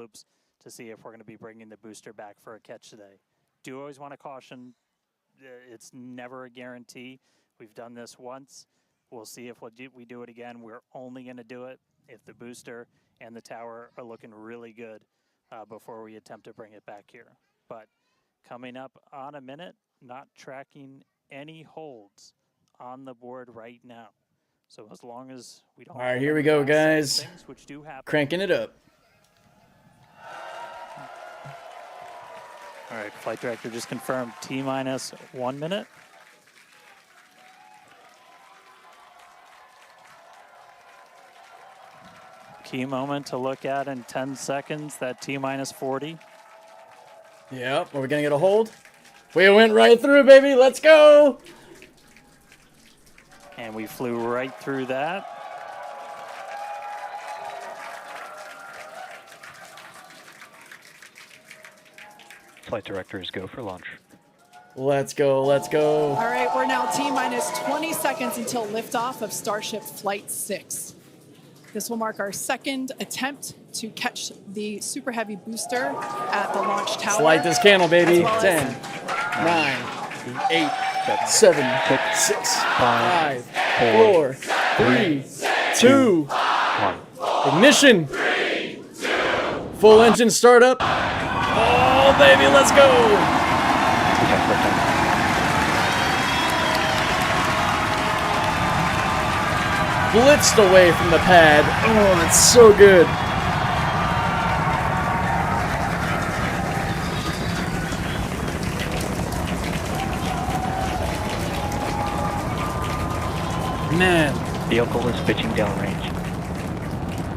loops to see if we're going to be bringing the booster back for a catch today. Do always want to caution, it's never a guarantee. We've done this once. We'll see if we do it again. We're only going to do it if the booster and the tower are looking really good before we attempt to bring it back here. But coming up on a minute, not tracking any holds on the board right now. So as long as we don't... All right, here we go, guys. Things which do happen. Cranking it up. All right, flight director just confirmed T-minus 1 minute. Key moment to look at in 10 seconds, that T-minus 40. Yep, are we gonna get a hold? We went right through, baby, let's go! And we flew right through that. Flight directors go for launch. Let's go, let's go. All right, we're now T-minus 20 seconds until liftoff of Starship Flight 6. This will mark our second attempt to catch the Super Heavy booster at the launch tower. Light this candle, baby. As well 10, 9, 8, 7, 6, 5, 4, 3, 2, 1. ignition. Full engine startup. Oh, baby, let's go. Blitzed away from the pad. Oh, that's so good. Man. Vehicle is pitching downrange.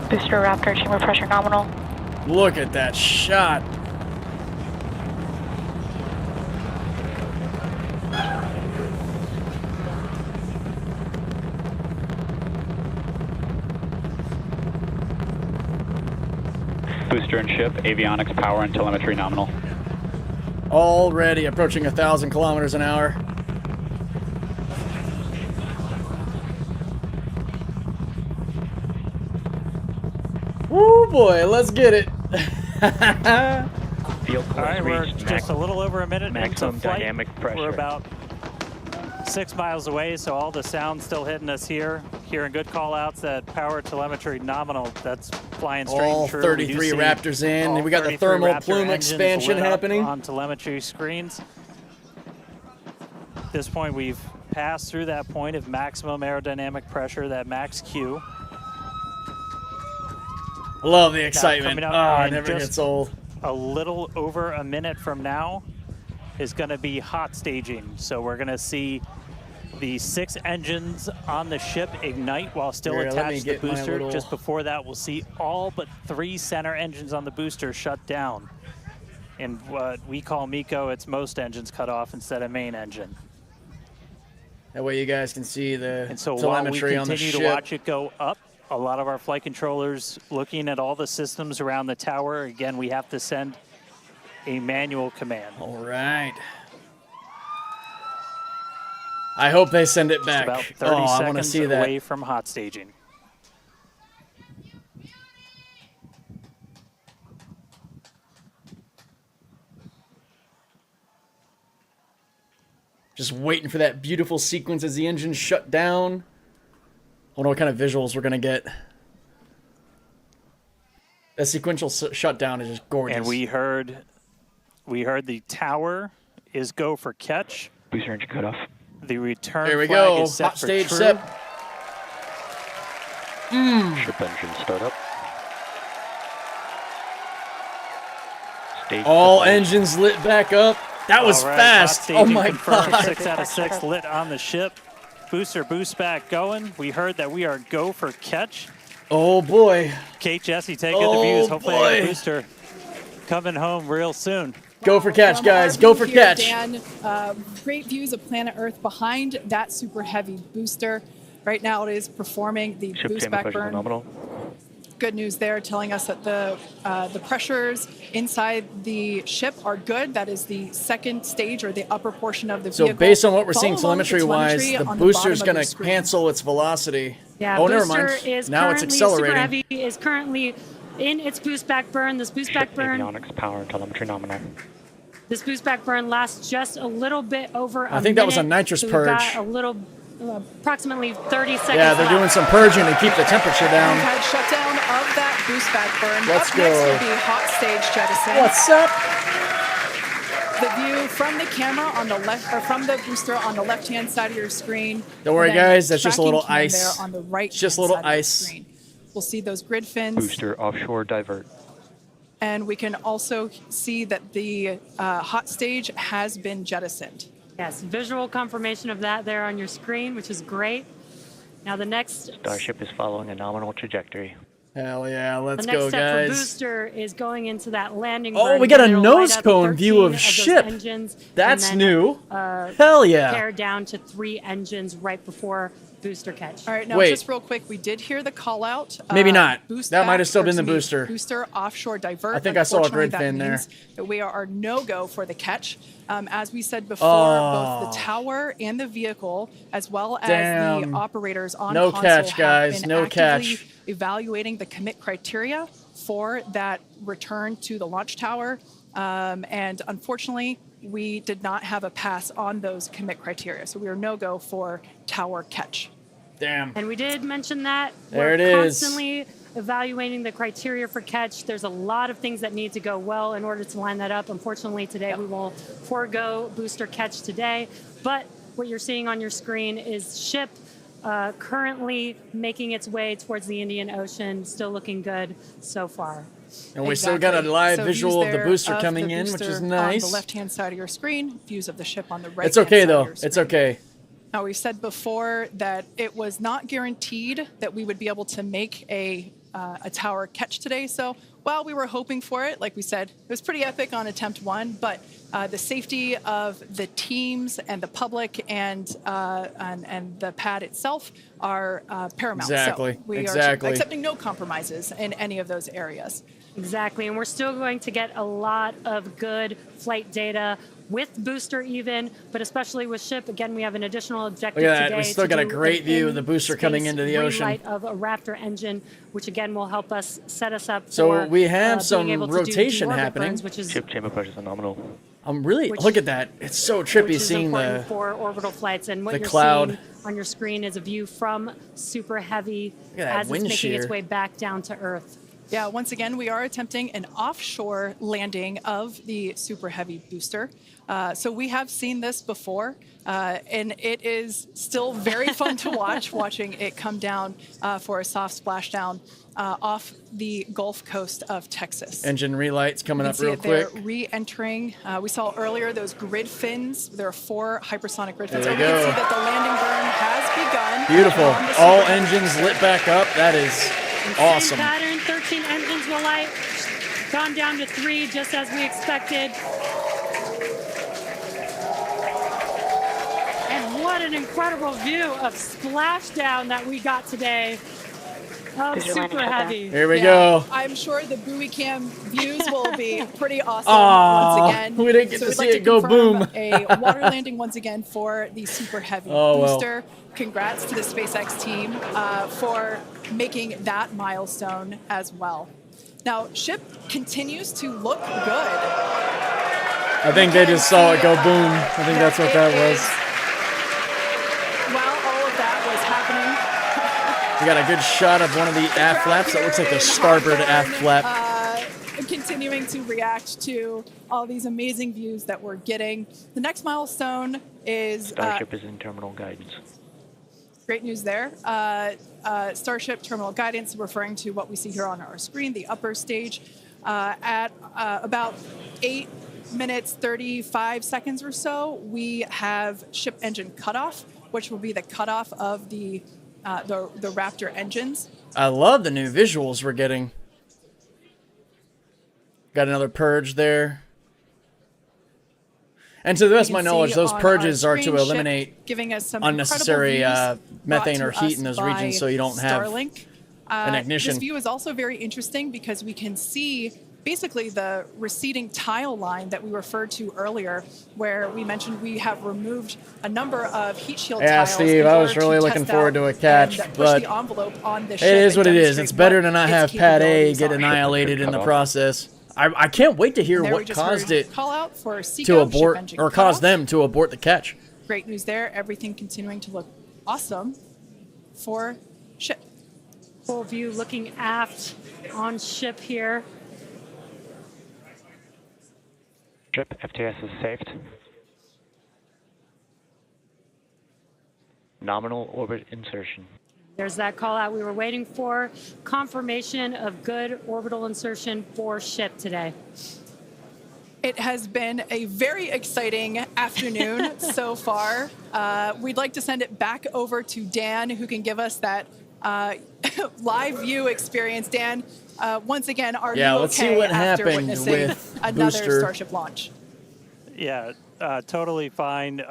Booster Raptor, chamber pressure nominal. Look at that shot. Booster and ship, avionics, power, and telemetry nominal. Already approaching 1,000 kilometers an hour. Woo boy, let's get it. Vehicle All right, has we're reached just a little over a minute maximum into flight. dynamic pressure. We're about 6 miles away, so all the sound's still hitting us here. Hearing good call-outs that power telemetry nominal, that's flying straight All and true. 33 Raptors in, and we got the thermal plume expansion happening. On telemetry screens. At this point, we've passed through that point of maximum aerodynamic pressure, that max Q. Love the excitement. coming up Oh, it in never just- gets old. A little over a minute from now is going to be hot staging. So we're going to see the 6 engines on the ship ignite while still Here, let me attached to the get my booster. little- Just before that, we'll see all but 3 center engines on the booster shut down. And what we call MECO, it's most engines cut off instead of main engine. That way you guys can see the And so while we telemetry on the continue ship. to watch it go up, a lot of our flight controllers looking at all the systems around the tower. Again, we have to send a manual command. All right. I hope they send it back. About 30 oh, I want to seconds see that. away from hot staging. Just waiting for that beautiful sequence as the engine shut down. I wonder what kind of visuals we're going to get. That sequential shutdown is just gorgeous. And we heard the tower is go for catch. Booster engine cut off. The return Here we flag go. is set Hot for stage true. set. Ship engine startup. Stage All separation. engines lit back up. That was All right, fast. hot Oh staging my confirmed. god. 6 out of 6 lit on the ship. Booster boost back going. We heard that we are go for catch. Oh boy. Kate, Jesse, taking the Oh, views. Hopefully boy. our booster coming home real soon. Go for catch, From guys. our Go view for here, catch. Dan, great views of planet Earth behind that super heavy booster. Right now it is performing the Ship boost chamber back pressure burn. nominal. Good news there, telling us that the pressures inside the ship are good. That is the second stage or the upper portion of the So vehicle. based on what we're Follow seeing along with telemetry-wise, telemetry the on booster's bottom of going your to screen. cancel its velocity. Yeah, oh, never booster mind. is Now it's currently accelerating. Super Heavy is currently in its boost back burn. This boost back Ship burn, avionics, power, and telemetry nominal. this boost back burn lasts just a little bit over a I think that was a minute, nitrous so purge. We've got a little approximately 30 seconds Yeah, they're left. doing some purging to keep the temperature down. We've had shutdown of that boost back burn. Let's Up go. next will be hot stage jettison. What's up? The view from the camera on the left, or from the booster on the left-hand side of your screen. Don't worry, and then guys, that's just a little tracking cam ice. there on the right. It's just a little side of your ice. screen. We'll see those grid fins. Booster offshore divert. And we can also see that the hot stage has been jettisoned. Yes, visual confirmation of that there on your screen, which is great. Now the next Starship is following a nominal trajectory. Hell yeah, let's the next go, step for guys. booster is going into that landing. Oh, burn. we got a It'll nose light up cone view 13 of those ship. engines, That's and then, new. Hell yeah. Pare down to 3 engines right before booster catch. All right, now Wait. just real quick, we did hear the call out. Maybe not. Boost That might back, have still or been the excuse me, booster. Booster offshore divert. I think I saw a Unfortunately, grid fin that there. means that we are no-go for the catch. As we said before, Oh. both the tower and the vehicle, as well as Damn. the operators on No console, catch, have guys. been No actively catch. evaluating the commit criteria for that return to the launch tower. And unfortunately, we did not have a pass on those commit criteria. So we are no-go for tower catch. Damn. And we did mention that. There We're it is. constantly evaluating the criteria for catch. There's a lot of things that need to go well in order to line that up. Unfortunately, today we will forego booster catch today. But what you're seeing on your screen is ship currently making its way towards the Indian Ocean. Still looking good so far. And we still got a Exactly. live So visual views of the there booster of coming the in, which booster is nice. On the left-hand side of your screen, views of the ship on the right. It's okay, though. It's okay. Now, we've said before that it was not guaranteed that we would be able to make a tower catch today. So while we were hoping for it, like we said, it was pretty epic on attempt 1, but the safety of the teams and the public and the pad itself are paramount. Exactly. So we Exactly. are accepting no compromises in any of those areas. Exactly, and we're still going to get a lot of good flight data with booster even, but especially with ship. Again, we have an additional objective Look at that. today. We still to got a do great an view of the booster coming in-space into the ocean. relight of a Raptor engine, which again will help us set us up So for we have being some able to rotation do deorbit happening. burns, which is Ship chamber pressures are nominal. I'm really, Which- look at that. It's so which trippy is seeing important the, for orbital flights. And what the you're cloud. seeing on your screen is a view from Super Heavy Look at that as wind it's making its shear. way back down to Earth. Yeah, once again, we are attempting an offshore landing of the Super Heavy booster. So we have seen this before, and it is still very fun to watch, watching it come down for a soft splashdown off the Gulf Coast of Texas. engine relights coming You up can see real it there quick. re-entering. We saw earlier those grid fins. There are 4 hypersonic grid fins. There So we we can go. see that the landing burn has begun. Beautiful. on the All Super Heavy. engines lit back up. That is awesome. Same pattern, 13 engines will light, gone down to 3 just as we expected. And what an incredible view of splashdown that we got today of Is your landing Super shut down? Heavy. Here we Yeah, go. I'm sure the buoy cam views will be pretty awesome Aw, once again. we didn't get to we'd see like it go confirm boom. A water landing once again for the Super Heavy Oh, well. booster. Congrats to the SpaceX team for making that milestone as well. Now, ship continues to look good. I think they just saw it go boom. I think that's what that was. While all of that was happening, We got a good shot of one of the aft flaps. That looks like the starboard aft flap. continuing to react to all these amazing views that we're getting. The next milestone is Starship is in terminal guidance. great news there. Starship terminal guidance, referring to what we see here on our screen, the upper stage, at about 8 minutes 35 seconds or so, we have ship engine cutoff, which will be the cutoff of the Raptor engines. I love the new visuals we're getting. Got another purge there. And to the best of my You can knowledge, see those on our purges are to screen, ship eliminate giving us some unnecessary incredible views methane brought or to heat us in those by regions, so you don't have Starlink. an ignition. This view is also very interesting because we can see basically the receding tile line that we referred to earlier, where we mentioned we have removed a number of heat shield Yeah, tiles. Steve, in I order was really to looking test forward out to a catch, and push but the envelope on the it ship is and what it is. demonstrate It's better what to not its have Pad A capabilities get are. annihilated in the Cutoff. process. I can't wait to hear And there we what just caused heard it call out for Seco, to ship abort, engine or caused cutoff. them to abort the catch. Great news there. Everything continuing to look awesome for ship. Full view looking aft on ship here. Ship, FTS is saved. Nominal orbit insertion. There's that call out we were waiting for. Confirmation of good orbital insertion for ship today. It has been a very exciting afternoon so far. We'd like to send it back over to Dan, who can give us that live view experience. Dan, once again, are you let's see okay what after happened witnessing with another Booster. Starship launch? Yeah, totally fine.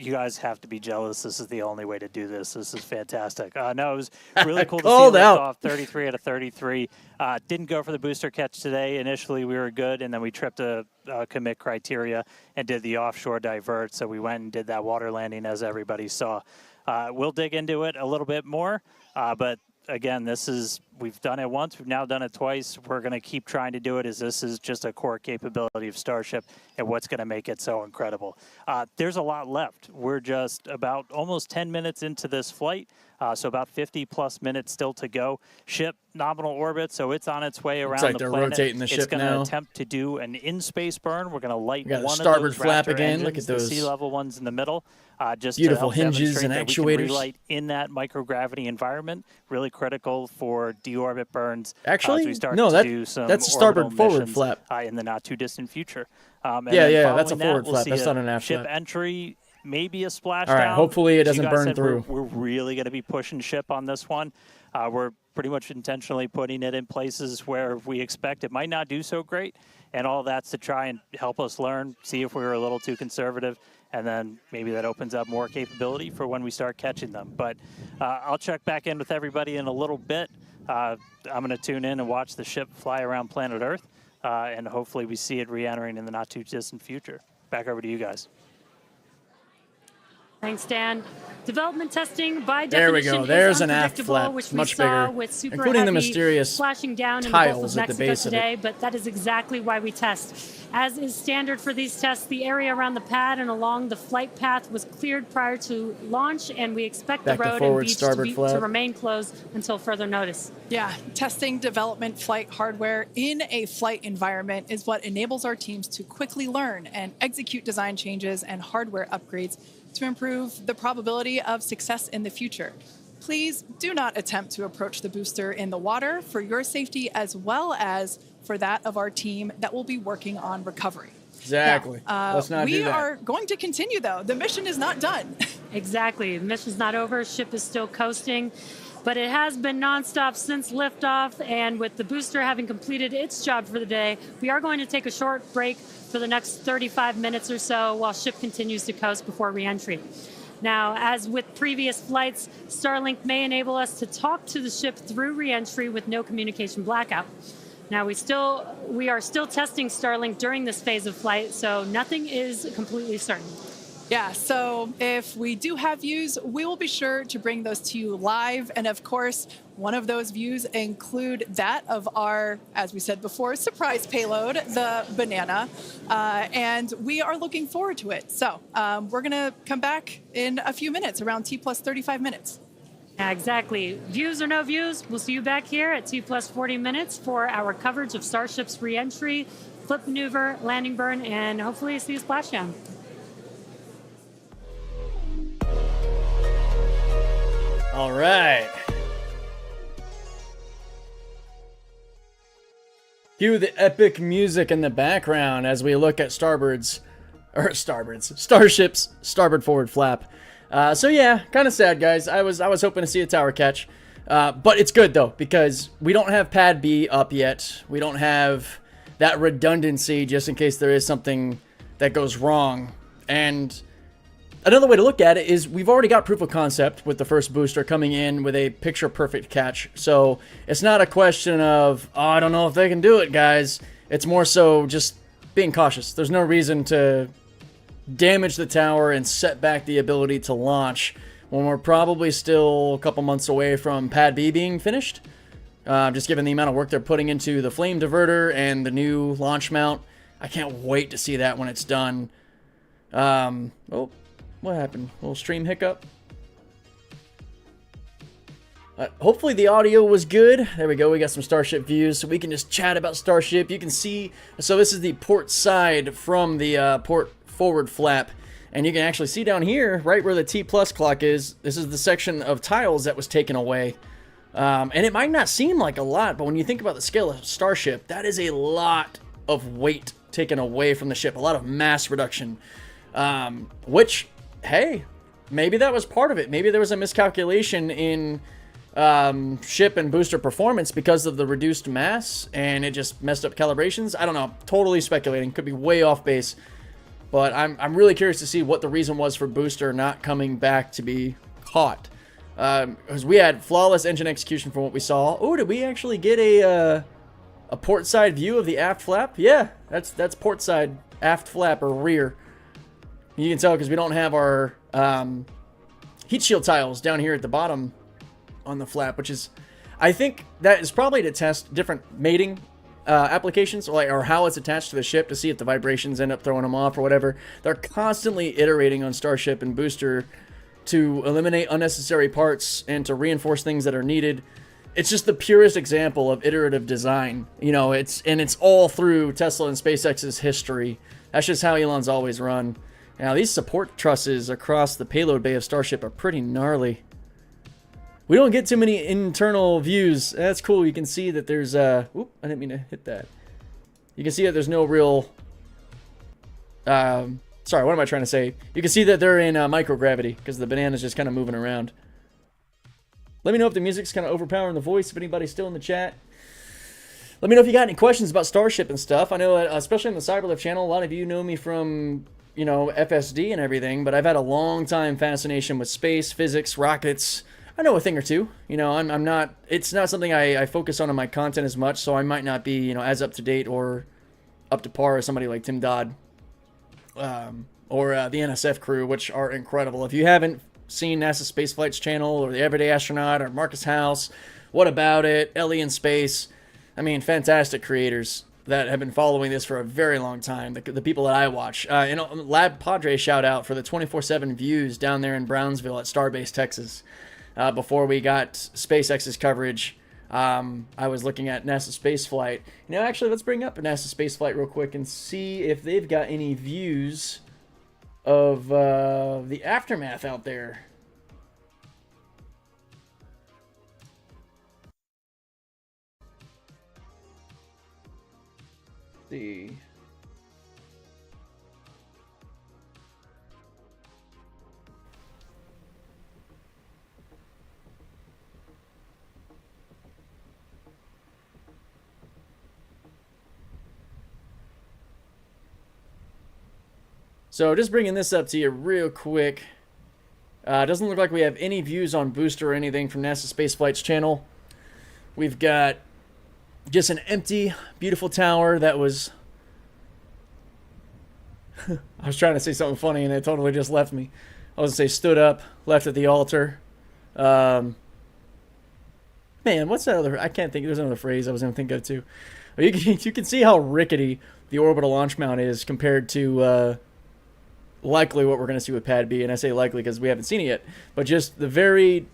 You guys have to be jealous. This is the only way to do this. This is fantastic. No, it was really cool to see Called out. Liftoff 33 out of 33. Didn't go for the booster catch today. Initially, we were good, and then we tripped a commit criteria and did the offshore divert. So we went and did that water landing, as everybody saw. We'll dig into it a little bit more, but again, we've done it once, we've now done it twice. We're going to keep trying to do it, as this is just a core capability of Starship and what's going to make it so incredible. There's a lot left. We're just about almost 10 minutes into this flight, so about 50 plus minutes still to go. Ship nominal orbit, so it's on its way around like the they're planet. rotating the ship it's going now. to attempt to do an in-space burn. We're going to light We got the one of starboard those flap Raptor again. engines, Look at those the sea-level ones in the middle. Just beautiful to help hinges and demonstrate that we actuators. can relight in that microgravity environment. Really critical for deorbit burns. Actually, as we start no, to do some that's a starboard orbital forward missions, flap. in the not too distant future. And Yeah, then yeah, that's a following forward we'll flap. see That's a not an aft ship flap. entry, maybe a splashdown. All right, hopefully it As you doesn't guys burn said, through. We're really going to be pushing ship on this one. We're pretty much intentionally putting it in places where we expect it might not do so great, and all that's to try and help us learn, see if we were a little too conservative, and then maybe that opens up more capability for when we start catching them. But I'll check back in with everybody in a little bit. I'm going to tune in and watch the ship fly around planet Earth, and hopefully we see it re-entering in the not too distant future. Back over to you guys. Thanks, Dan. Development testing by There we definition go. There's is an aft unpredictable, flap. which It's we much saw bigger, with super including the heavy mysterious splashing down in the Gulf tiles of at the Mexico base of it. today, but that is exactly why we test. As is standard for these tests, the area around the pad and along the flight path was cleared prior to launch, and we expect Back the to road forward and beach starboard to flap. remain closed until further notice. Yeah, testing development flight hardware in a flight environment is what enables our teams to quickly learn and execute design changes and hardware upgrades to improve the probability of success in the future. Please do not attempt to approach the booster in the water for your safety as well as for that of our team that will be working on recovery. Exactly. Now, Let's not do we that. are going to continue, though. The mission is not done. Exactly. The mission's not over. Ship is still coasting. But it has been nonstop since liftoff, and with the booster having completed its job for the day, we are going to take a short break for the next 35 minutes or so while ship continues to coast before re-entry. Now, as with previous flights, Starlink may enable us to talk to the ship through re-entry with no communication blackout. Now, we are still testing Starlink during this phase of flight, so nothing is completely certain. Yeah, so if we do have views, we will be sure to bring those to you live. And of course, one of those views include that of our, as we said before, surprise payload, the banana. And we are looking forward to it. So we're going to come back in a few minutes, around T plus 35 minutes. Yeah, exactly. Views or no views, we'll see you back here at T plus 40 minutes for our coverage of Starship's re-entry, flip maneuver, landing burn, and hopefully see a splashdown. All right. Cue the epic music in the background as we look at Starship's starboard forward flap. So yeah, kind of sad, guys. I was hoping to see a tower catch, but it's good though because we don't have Pad B up yet. We don't have that redundancy just in case there is something that goes wrong. And another way to look at it is we've already got proof of concept with the first booster coming in with a picture-perfect catch. So it's not a question of, oh, I don't know if they can do it, guys. It's more so just being cautious. There's no reason to damage the tower and set back the ability to launch when we're probably still a couple months away from Pad B being finished. Just given the amount of work they're putting into the flame diverter and the new launch mount. I can't wait to see that when it's done. Oh, What happened? A little stream hiccup? Hopefully the audio was good. There we go. We got some Starship views, so we can just chat about Starship. You can see, so this is the port side from the port forward flap, and you can actually see down here, right where the T plus clock is, this is the section of tiles that was taken away. And it might not seem like a lot, but when you think about the scale of Starship, that is a lot of weight taken away from the ship, a lot of mass reduction, which, hey, maybe that was part of it. Maybe there was a miscalculation in ship and booster performance because of the reduced mass, and it just messed up calibrations. I don't know, totally speculating, could be way off base, but I'm really curious to see what the reason was for booster not coming back to be caught, because we had flawless engine execution from what we saw. Oh, did we actually get a port side view of the aft flap? Yeah, that's port side aft flap, or rear. You can tell because we don't have our heat shield tiles down here at the bottom on the flap, which is, I think that is probably to test different mating applications, or how it's attached to the ship, to see if the vibrations end up throwing them off or whatever. They're constantly iterating on Starship and booster to eliminate unnecessary parts and to reinforce things that are needed. It's just the purest example of iterative design. You know, it's all through Tesla and SpaceX's history. That's just how Elon's always run. Now, these support trusses across the payload bay of Starship are pretty gnarly. We don't get too many internal views. That's cool. You can see that there's oop, I didn't mean to hit that. You can see that there's no real sorry, what am I trying to say? You can see that they're in microgravity because the banana's just kind of moving around. Let me know if the music's kind of overpowering the voice, if anybody's still in the chat. Let me know if you got any questions about Starship and stuff. I know that, especially in the Cyberlift channel, a lot of you know me from, you know, FSD and everything, but I've had a long time fascination with space, physics, rockets. I know a thing or two. You know, I'm not, it's not something I focus on in my content as much, so I might not be, you know, as up to date or up to par as somebody like Tim Dodd or the NSF crew, which are incredible. If you haven't seen NASA Space Flight's channel, or the Everyday Astronaut, or Marcus House, What About It, Ellie in Space, I mean, fantastic creators that have been following this for a very long time, the people that I watch. You know, Lab Padre shout out for the 24/7 views down there in Brownsville at Starbase, Texas. Before we got SpaceX's coverage, I was looking at NASA Spaceflight. You know, actually, let's bring up NASA Spaceflight real quick and see if they've got any views of the aftermath out there. Let's see. So just bringing this up to you real quick. Doesn't look like we have any views on booster or anything from NASA Spaceflight's channel. We've got just an empty, beautiful tower that was... I was trying to say something funny and it totally just left me. I was going to say stood up, left at the altar. Man, what's that other... I can't think. There's another phrase I was going to think of too. You can see how rickety the orbital launch mount is compared to... likely what we're going to see with Pad B, and I say likely because we haven't seen it yet, but just the very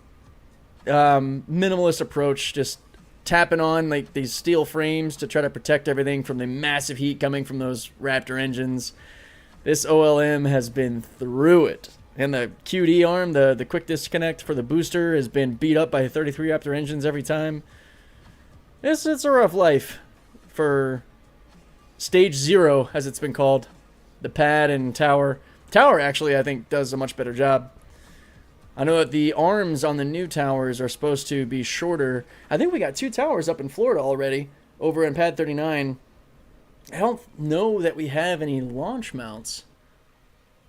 minimalist approach, just tapping on like these steel frames to try to protect everything from the massive heat coming from those Raptor engines. This OLM has been through it, and the QD arm, the quick disconnect for the booster, has been beat up by 33 Raptor engines every time. It's a rough life for Stage 0, as it's been called. The pad and tower. Tower actually, I think, does a much better job. I know that the arms on the new towers are supposed to be shorter. I think we got 2 towers up in Florida already, over in Pad 39. I don't know that we have any launch mounts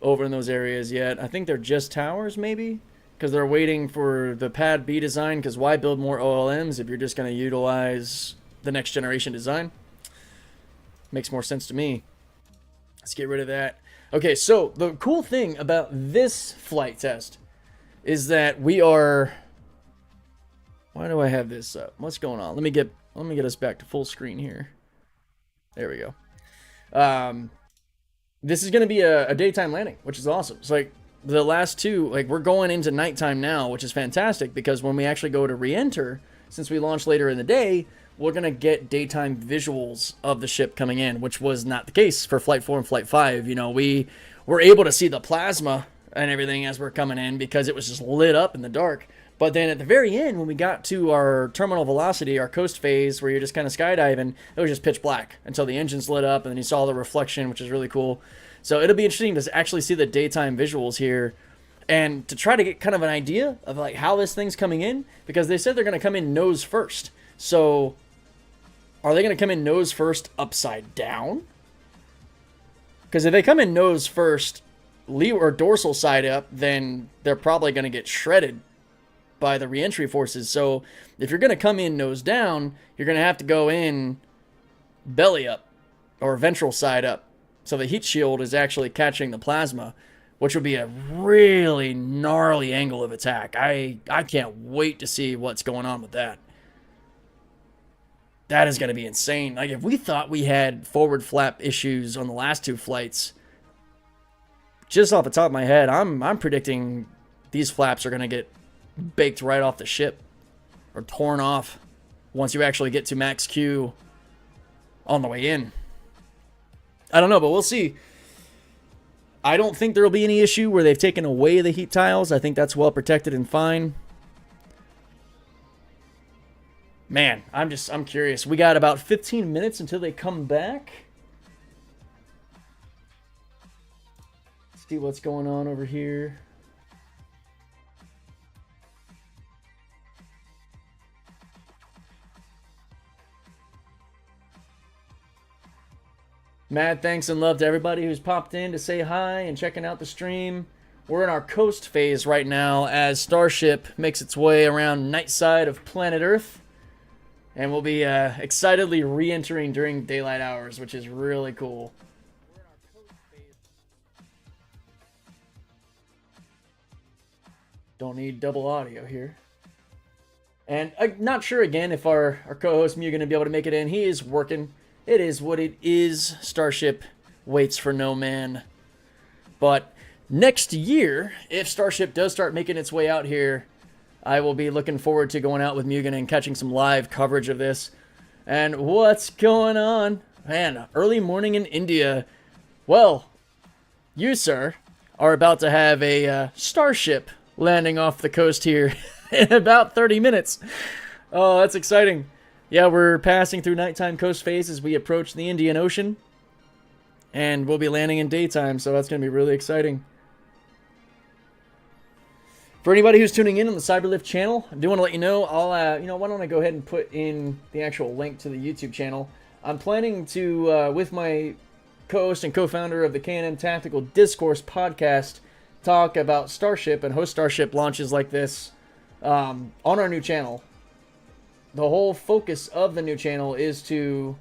over in those areas yet. I think they're just towers, maybe, because they're waiting for the Pad B design, because why build more OLMs if you're just going to utilize the next generation design? Makes more sense to me. Let's get rid of that. Okay, so the cool thing about this flight test is that we are... Why do I have this up? What's going on? Let me get us back to full screen here. There we go. This is going to be a daytime landing, which is awesome. It's like the last two, like, we're going into nighttime now, which is fantastic because when we actually go to re-enter, since we launch later in the day, we're going to get daytime visuals of the ship coming in, which was not the case for Flight 4 and Flight 5. You know, we were able to see the plasma and everything as we're coming in because it was just lit up in the dark. But then at the very end, when we got to our terminal velocity, our coast phase, where you're just kind of skydiving, it was just pitch black until the engines lit up and then you saw the reflection, which is really cool. So it'll be interesting to actually see the daytime visuals here and to try to get kind of an idea of like how this thing's coming in, because they said they're going to come in nose first. So are they going to come in nose first upside down? Because if they come in nose first, lee or dorsal side up, then they're probably going to get shredded by the reentry forces. So if you're going to come in nose down, you're going to have to go in belly up or ventral side up. So the heat shield is actually catching the plasma, which would be a really gnarly angle of attack. I can't wait to see what's going on with that. That is going to be insane. Like, if we thought we had forward flap issues on the last two flights, just off the top of my head, I'm predicting these flaps are going to get baked right off the ship or torn off once you actually get to max Q on the way in. I don't know, but we'll see. I don't think there will be any issue where they've taken away the heat tiles. I think that's well protected and fine. Man, I'm curious. We got about 15 minutes until they come back. Let's see what's going on over here. Mad thanks and love to everybody who's popped in to say hi and checking out the stream. We're in our coast phase right now as Starship makes its way around night side of planet Earth. And we'll be excitedly re-entering during daylight hours, which is really cool. Don't need double audio here. And I'm not sure again if our co-host Mew going to be able to make it in. He is working. It is what it is. Starship waits for no man. But next year, if Starship does start making its way out here, I will be looking forward to going out with Mugen and catching some live coverage of this. And what's going on? Man, early morning in India. Well, you, sir, are about to have a Starship landing off the coast here in about 30 minutes. Oh, that's exciting. Yeah, we're passing through nighttime coast phase as we approach the Indian Ocean. And we'll be landing in daytime, so that's going to be really exciting. For anybody who's tuning in on the Cyberlift channel, I do want to let you know, why don't I go ahead and put in the actual link to the YouTube channel. I'm planning to, with my co-host and co-founder of the K&M Tactical Discourse podcast, talk about Starship and host Starship launches like this on our new channel. The whole focus of the new channel is to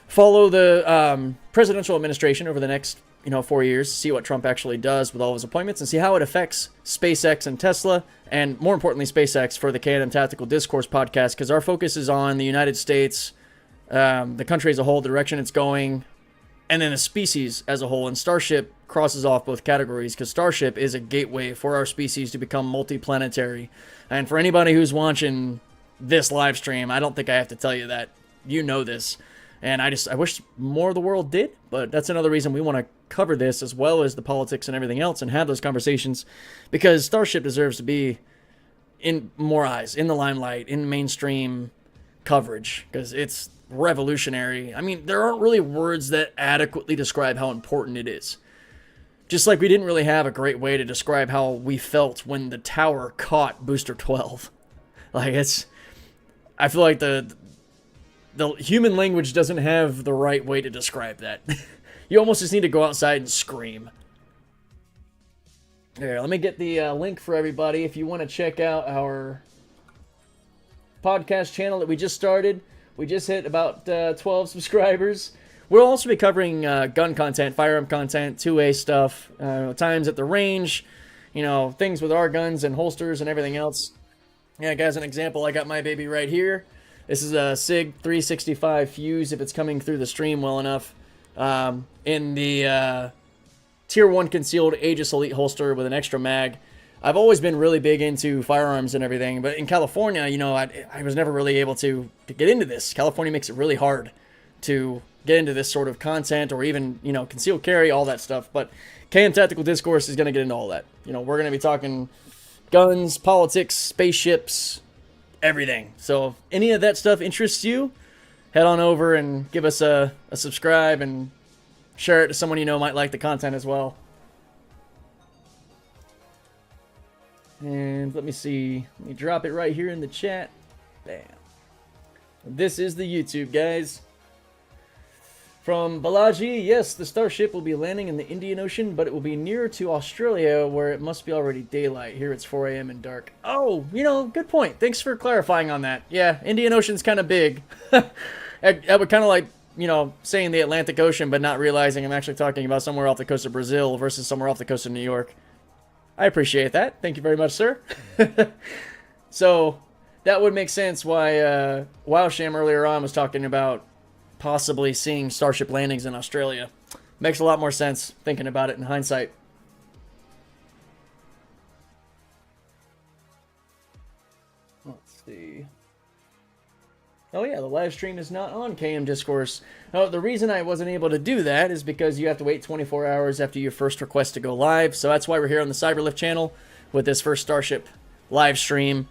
follow the presidential administration over the next 4 years, see what Trump actually does with all of his appointments, and see how it affects SpaceX and Tesla, and more importantly, SpaceX for the K&M Tactical Discourse podcast, because our focus is on the United States, the country as a whole, the direction it's going, and then the species as a whole. And Starship crosses off both categories, because Starship is a gateway for our species to become multiplanetary. And for anybody who's watching this live stream, I don't think I have to tell you that. You know this. And I wish more of the world did, but that's another reason we want to cover this as well as the politics and everything else and have those conversations, because Starship deserves to be in more eyes, in the limelight, in mainstream coverage, because it's revolutionary. I mean, there aren't really words that adequately describe how important it is. Just like we didn't really have a great way to describe how we felt when the tower caught Booster 12. I feel like the human language doesn't have the right way to describe that. You almost just need to go outside and scream. Here, let me get the link for everybody. If you want to check out our podcast channel that we just started, we just hit about 12 subscribers. We'll also be covering gun content, firearm content, 2A stuff, times at the range, things with our guns and holsters and everything else. Yeah, guys, an example, I got my baby right here. This is a SIG 365 fuse if it's coming through the stream well enough. In the Tier 1 concealed Aegis Elite holster with an extra mag. I've always been really big into firearms and everything, but in California, you know, I was never really able to get into this. California makes it really hard to get into this sort of content or even, you know, concealed carry, all that stuff. But KM Tactical Discourse is going to get into all that. You know, we're going to be talking guns, politics, spaceships, everything. So if any of that stuff interests you, head on over and give us a subscribe and share it to someone you know might like the content as well. And let me see. Let me drop it right here in the chat. Bam. This is the YouTube, guys. From Balaji, yes, the Starship will be landing in the Indian Ocean, but it will be nearer to Australia, where it must be already daylight. Here it's 4 a.m. and dark. Oh, you know, good point. Thanks for clarifying on that. Yeah, Indian Ocean's kind of big. I would kind of like, you know, saying the Atlantic Ocean, but not realizing I'm actually talking about somewhere off the coast of Brazil versus somewhere off the coast of New York. I appreciate that. Thank you very much, sir. So, that would make sense why Wildsham earlier on was talking about possibly seeing Starship landings in Australia. Makes a lot more sense thinking about it in hindsight. Let's see. Oh yeah, the live stream is not on KM Discourse. Now, the reason I wasn't able to do that is because you have to wait 24 hours after your first request to go live. So that's why we're here on the Cyberlift channel with this first Starship live stream.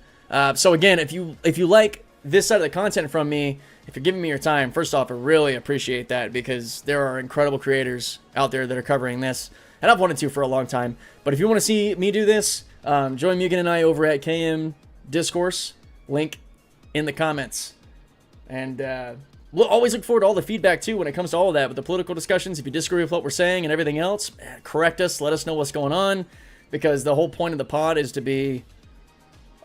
So again, if you like this side of the content from me, if you're giving me your time, first off, I really appreciate that because there are incredible creators out there that are covering this, and I've wanted to for a long time. But if you want to see me do this, join Mugen and I over at KM Discourse, link in the comments. And we'll always look forward to all the feedback too when it comes to all of that, with the political discussions. If you disagree with what we're saying and everything else, correct us, let us know what's going on, because the whole point of the pod is to be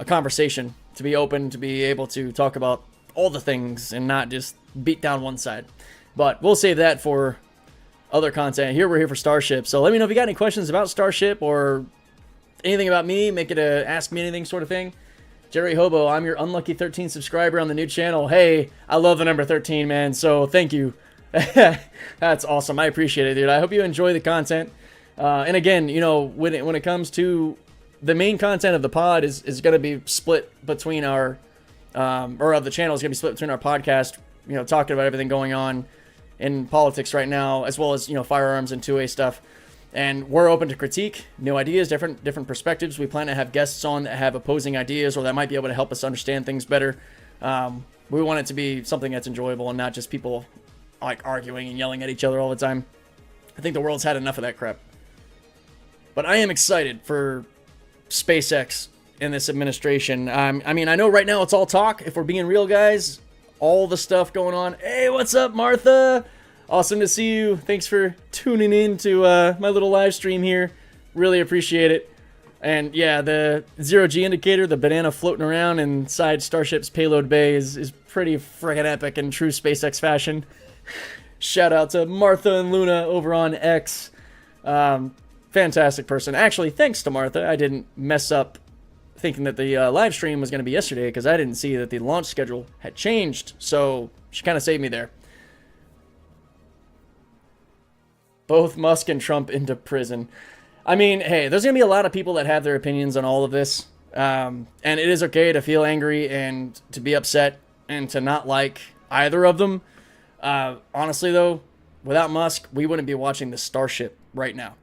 a conversation, to be open, to be able to talk about all the things and not just beat down one side. But we'll save that for other content. Here we're here for Starship. So let me know if you got any questions about Starship or anything about me. Make it a ask me anything sort of thing. Jerry Hobo, I'm your unlucky 13 subscriber on the new channel. Hey, I love the number 13, man. So thank you. That's awesome. I appreciate it, dude. I hope you enjoy the content. And again, you know, when it comes to the main content of the pod is going to be split between our or of the channel is going to be split between our podcast, you know, talking about everything going on in politics right now, as well as, you know, firearms and 2A stuff. And we're open to critique, new ideas, different perspectives. We plan to have guests on that have opposing ideas or that might be able to help us understand things better. We want it to be something that's enjoyable and not just people like arguing and yelling at each other all the time. I think the world's had enough of that crap. But I am excited for SpaceX in this administration. I mean, I know right now it's all talk. If we're being real, guys, all the stuff going on. Hey, what's up, Martha? Awesome to see you. Thanks for tuning in to my little live stream here. Really appreciate it. And yeah, the 0G indicator, the banana floating around inside Starship's payload bay is pretty friggin' epic in true SpaceX fashion. Shout out to Martha and Luna over on X. Fantastic person. Actually, thanks to Martha, I didn't mess up thinking that the live stream was going to be yesterday because I didn't see that the launch schedule had changed. So she kind of saved me there. Both Musk and Trump into prison. I mean, hey, there's going to be a lot of people that have their opinions on all of this. And it is okay to feel angry and to be upset and to not like either of them. Honestly, though, without Musk, we wouldn't be watching the Starship right now.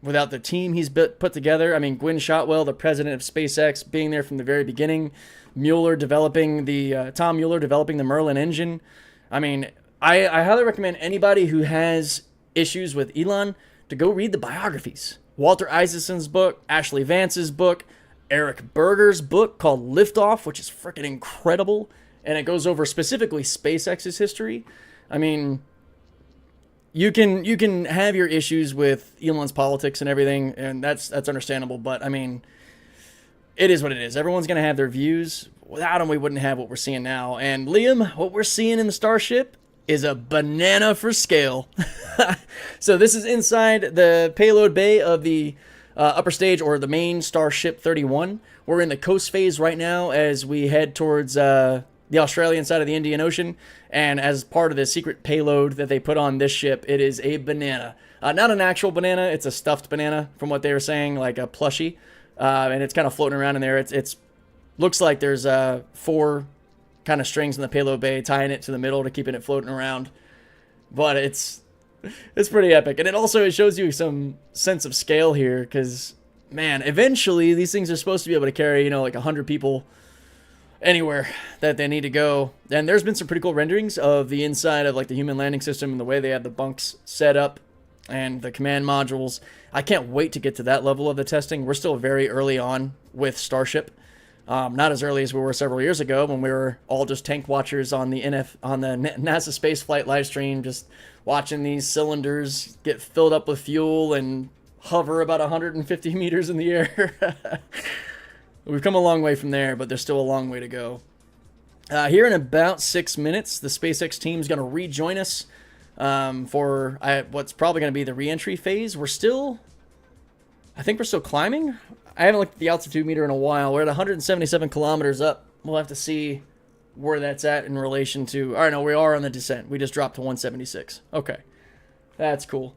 Without the team he's put together, I mean, Gwynne Shotwell, the president of SpaceX, being there from the very beginning, Tom Mueller developing the Merlin engine. I mean, I highly recommend anybody who has issues with Elon to go read the biographies. Walter Isaacson's book, Ashley Vance's book, Eric Berger's book called Liftoff, which is freaking incredible, and it goes over specifically SpaceX's history. I mean, you can have your issues with Elon's politics and everything, and that's understandable, but I mean, it is what it is. Everyone's going to have their views. Without them, we wouldn't have what we're seeing now. And Liam, what we're seeing in the Starship is a banana for scale. So this is inside the payload bay of the upper stage, or the main Starship 31. We're in the coast phase right now as we head towards the Australian side of the Indian Ocean. And as part of the secret payload that they put on this ship, it is a banana. Not an actual banana, it's a stuffed banana from what they were saying, like a plushie. And it's kind of floating around in there. It's looks like there's 4 kind of strings in the payload bay tying it to the middle to keeping it floating around. But it's pretty epic. And it shows you some sense of scale here because, man, eventually these things are supposed to be able to carry, like 100 people anywhere that they need to go. And there's been some pretty cool renderings of the inside of like the human landing system and the way they have the bunks set up and the command modules. I can't wait to get to that level of the testing. We're still very early on with Starship. Not as early as we were several years ago when we were all just tank watchers on the NASA space flight live stream, just watching these cylinders get filled up with fuel and hover about 150 meters in the air. We've come a long way from there, but there's still a long way to go. Here in about 6 minutes, the SpaceX team is going to rejoin us for what's probably going to be the re-entry phase. I think we're still climbing. I haven't looked at the altitude meter in a while. We're at 177 kilometers up. We'll have to see where that's at in relation to... All right, no, we are on the descent. We just dropped to 176. Okay. That's cool.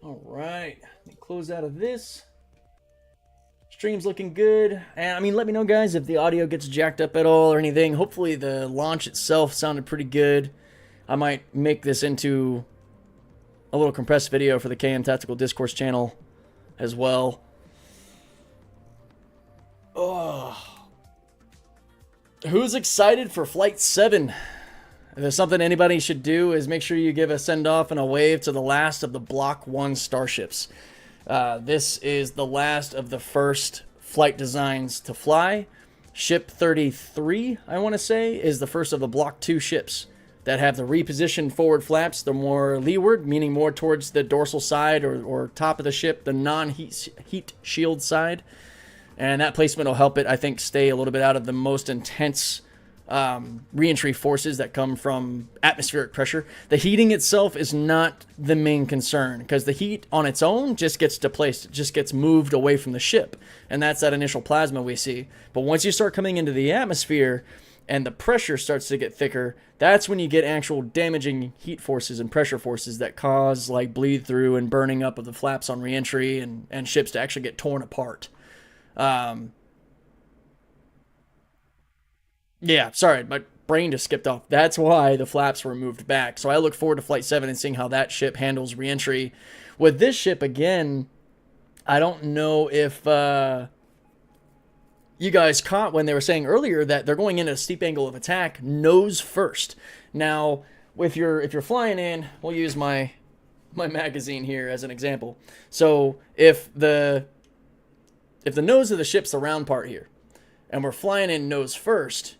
All right. Let me close out of this. Stream's looking good. And I mean, let me know, guys, if the audio gets jacked up at all or anything. Hopefully the launch itself sounded pretty good. I might make this into a little compressed video for the KM Tactical Discourse channel as well. Oh. Who's excited for Flight 7? If there's something anybody should do is make sure you give a send-off and a wave to the last of the Block 1 Starships. This is the last of the first flight designs to fly. Ship 33, I want to say, is the first of the Block 2 ships that have the repositioned forward flaps. They're more leeward, meaning more towards the dorsal side or top of the ship, the non-heat shield side. And that placement will help it, I think, stay a little bit out of the most intense re-entry forces that come from atmospheric pressure. The heating itself is not the main concern because the heat on its own just gets displaced, it just gets moved away from the ship. And that's that initial plasma we see. But once you start coming into the atmosphere and the pressure starts to get thicker, that's when you get actual damaging heat forces and pressure forces that cause like bleed through and burning up of the flaps on re-entry and ships to actually get torn apart. Yeah, sorry, my brain just skipped off. That's why the flaps were moved back. So I look forward to Flight 7 and seeing how that ship handles re-entry. With this ship, again, I don't know if you guys caught when they were saying earlier that they're going in at a steep angle of attack, nose first. Now, if you're flying in, we'll use my magazine here as an example. So if the nose of the ship's the round part here, and we're flying in nose first,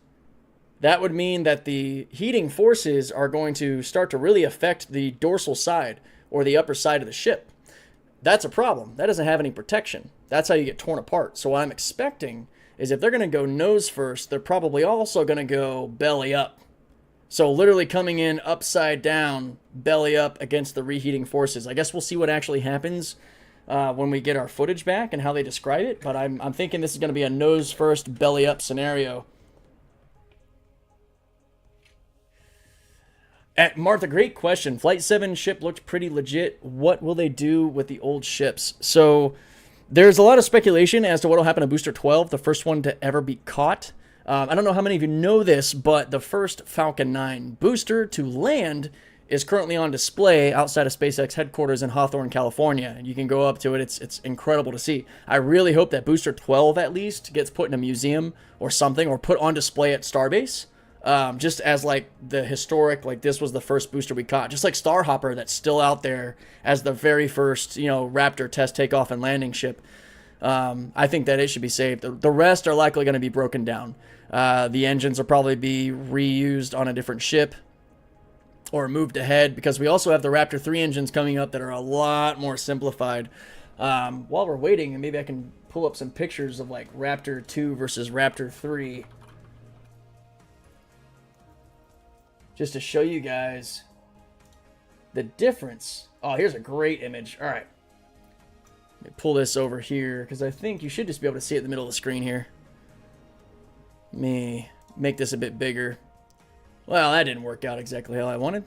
that would mean that the heating forces are going to start to really affect the dorsal side or the upper side of the ship. That's a problem. That doesn't have any protection. That's how you get torn apart. So what I'm expecting is if they're going to go nose first, they're probably also going to go belly up. So literally coming in upside down, belly up against the reheating forces. I guess we'll see what actually happens when we get our footage back and how they describe it. But I'm thinking this is going to be a nose first, belly up scenario. At Martha, great question. Flight 7 ship looked pretty legit. What will they do with the old ships? So there's a lot of speculation as to what will happen to Booster 12, the first one to ever be caught. I don't know how many of you know this, but the first Falcon 9 booster to land is currently on display outside of SpaceX headquarters in Hawthorne, California. And you can go up to it. It's incredible to see. I really hope that Booster 12 at least gets put in a museum or something, or put on display at Starbase. Just as like the historic, like this was the first booster we caught, just like Starhopper that's still out there as the very first, Raptor test takeoff and landing ship. I think that it should be saved. The rest are likely going to be broken down. The engines will probably be reused on a different ship or moved ahead, because we also have the Raptor 3 engines coming up that are a lot more simplified. While we're waiting, and maybe I can pull up some pictures of like Raptor 2 versus Raptor 3. Just to show you guys the difference. Oh, here's a great image. All right. Let me pull this over here, because I think you should just be able to see it in the middle of the screen here. Let me make this a bit bigger. Well, that didn't work out exactly how I wanted.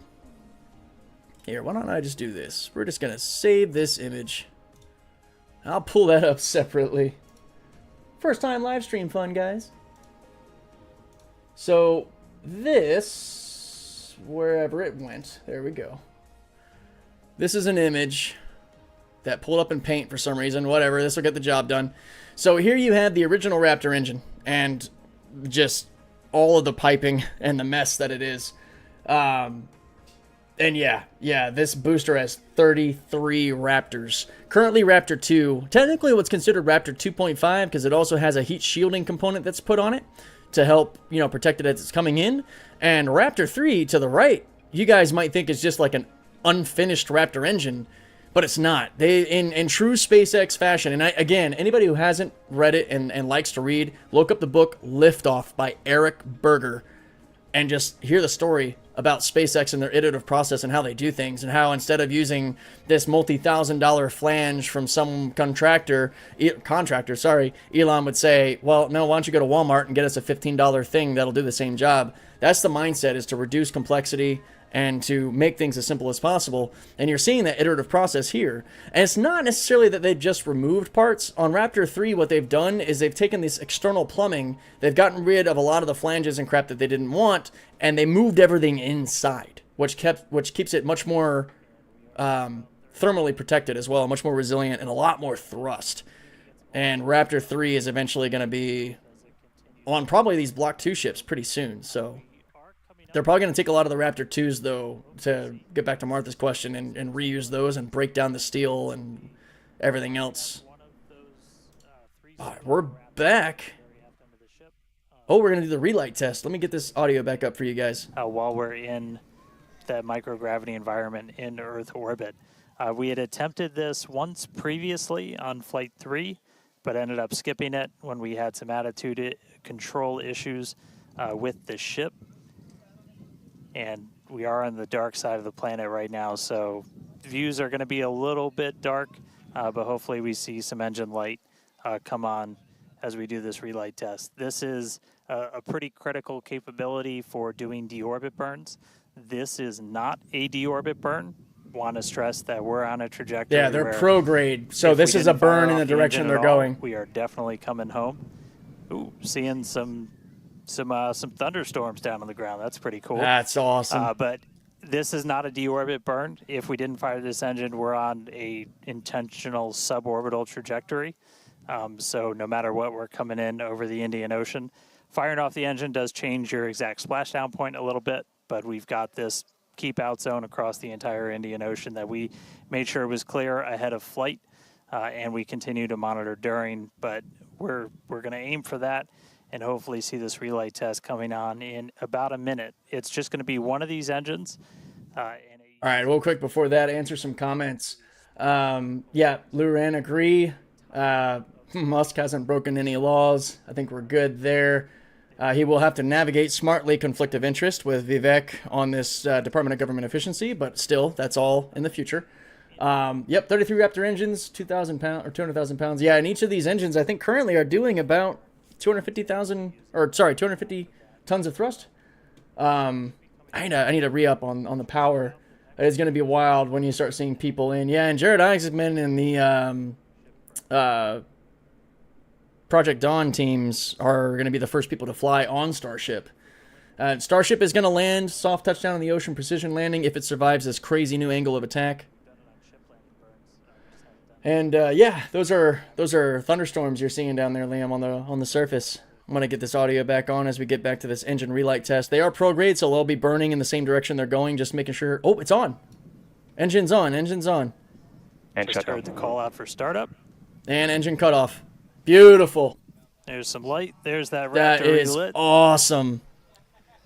Here, why don't I just do this? We're just going to save this image. I'll pull that up separately. First time live stream fun, guys. So, this, wherever it went, there we go. This is an image that pulled up in Paint for some reason. Whatever, this will get the job done. So here you have the original Raptor engine and just all of the piping and the mess that it is. And yeah, this booster has 33 Raptors. Currently Raptor 2, technically what's considered Raptor 2.5 because it also has a heat shielding component that's put on it to help, you know, protect it as it's coming in. And Raptor 3 to the right, you guys might think is just like an unfinished Raptor engine, but it's not. They, in true SpaceX fashion, and again, anybody who hasn't read it and likes to read, look up the book Liftoff by Eric Berger and just hear the story about SpaceX and their iterative process and how they do things, and how instead of using this multi-$1,000 flange from some contractor, Elon would say, well, no, why don't you go to Walmart and get us a $15 thing that'll do the same job. That's the mindset, is to reduce complexity and to make things as simple as possible. And you're seeing that iterative process here. And it's not necessarily that they've just removed parts. On Raptor 3, what they've done is they've taken this external plumbing, they've gotten rid of a lot of the flanges and crap that they didn't want, and they moved everything inside, which keeps it much more thermally protected as well, much more resilient, and a lot more thrust. And Raptor 3 is eventually going to be on probably these Block 2 ships pretty soon, so they're probably going to take a lot of the Raptor 2s, though, to get back to Martha's question, and reuse those and break down the steel and everything else. All right, we're back. Oh, we're going to do the relight test. Let me get this audio back up for you guys. While we're in the microgravity environment in Earth orbit. We had attempted this once previously on Flight 3, but ended up skipping it when we had some attitude control issues with the ship. And we are on the dark side of the planet right now, so views are going to be a little bit dark, but hopefully we see some engine light come on as we do this relight test. This is a pretty critical capability for doing deorbit burns. This is not a deorbit burn. Want to stress that we're on a trajectory. Yeah, they're pro grade, so this is a burn in the direction they're going. We are definitely coming home. Ooh, seeing some thunderstorms down on the ground. That's pretty cool. That's awesome. But this is not a deorbit burn. If we didn't fire this engine, we're on a intentional suborbital trajectory. So no matter what, we're coming in over the Indian Ocean. Firing off the engine does change your exact splashdown point a little bit, but we've got this keep out zone across the entire Indian Ocean that we made sure was clear ahead of flight, and we continue to monitor during. But we're going to aim for that and hopefully see this relight test coming on in about a minute. It's just going to be one of these engines. All right, real quick before that, answer some comments. Yeah, Luran, agree. Musk hasn't broken any laws. I think we're good there. He will have to navigate smartly conflict of interest with Vivek on this Department of Government Efficiency, but still, that's all in the future. Yep, 33 Raptor engines, 2,000 pounds or 200,000 pounds. Yeah, and each of these engines, I think, currently are doing about 250 tons of thrust. I need to re-up on the power. It's going to be wild when you start seeing people in. Yeah, and Jared Isaacman and the Project Dawn teams are going to be the first people to fly on Starship. Starship is going to land soft touchdown on the ocean, precision landing if it survives this crazy new angle of attack. And yeah, those are thunderstorms you're seeing down there, Liam, on the surface. I'm going to get this audio back on as we get back to this engine relight test. They are pro-grade, so they'll be burning in the same direction they're going, just making sure... Oh, it's on. Engine's on. Engine's on. And just heard the call out for startup. And engine cutoff. Beautiful. There's some light. There's that Raptor That is relit. awesome.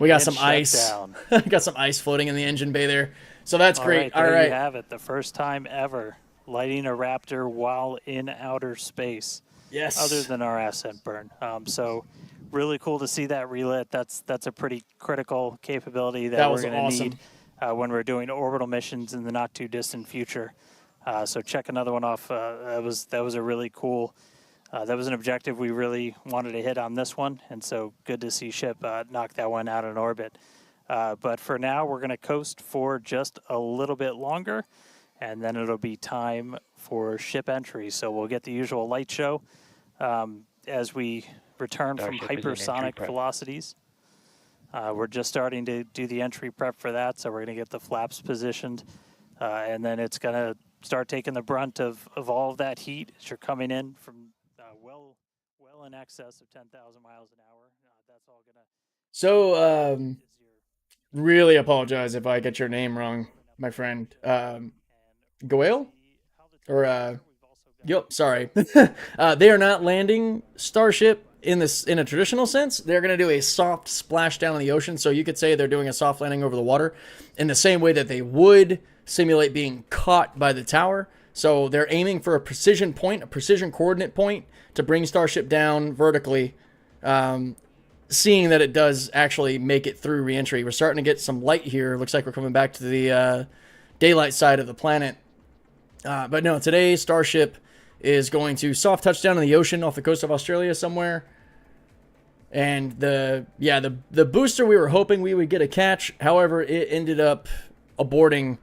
We got And some shut ice. down. Got some ice floating in the engine bay there. So that's great. All All right, there right. you have it. The first time ever lighting a Raptor while in outer space. Yes. Other than our ascent burn. So really cool to see that relit. That's a pretty critical capability that we're going to awesome. need when we're doing orbital missions in the not too distant future. So check another one off. That was a really cool. That was an objective we really wanted to hit on this one, and so good to see Ship knock that one out in orbit. But for now, we're going to coast for just a little bit longer, and then it'll be time for ship entry. So we'll get the usual light show as we return from Starship is in entry hypersonic prep. velocities. We're just starting to do the entry prep for that, so we're going to get the flaps positioned, and then it's going to start taking the brunt of all of that heat as you're coming in from well in excess of 10,000 miles an hour. That's all going to... So, really apologize if I get your name wrong, my friend. Goyle? Or, yep, sorry. They are not landing Starship in a traditional sense. They're going to do a soft splashdown in the ocean, so you could say they're doing a soft landing over the water in the same way that they would simulate being caught by the tower. So they're aiming for a precision point, a precision coordinate point to bring Starship down vertically, seeing that it does actually make it through reentry. We're starting to get some light here. Looks like we're coming back to the daylight side of the planet. But no, today Starship is going to soft touchdown in the ocean off the coast of Australia somewhere. And the booster, we were hoping we would get a catch. However, it ended up aborting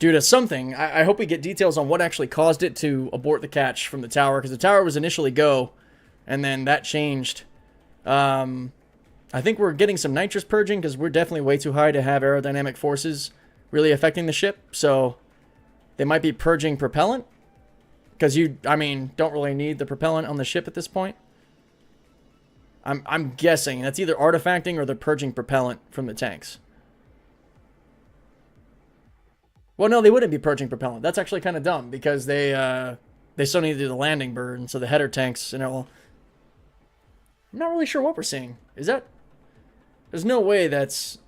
due to something. I hope we get details on what actually caused it to abort the catch from the tower, because the tower was initially go, and then that changed. I think we're getting some nitrous purging because we're definitely way too high to have aerodynamic forces really affecting the ship. So they might be purging propellant. Because don't really need the propellant on the ship at this point. I'm guessing that's either artifacting or they're purging propellant from the tanks. Well, no, they wouldn't be purging propellant. That's actually kind of dumb because they still need to do the landing burn, so the header tanks and all. I'm not really sure what we're seeing. Is that? There's no way that's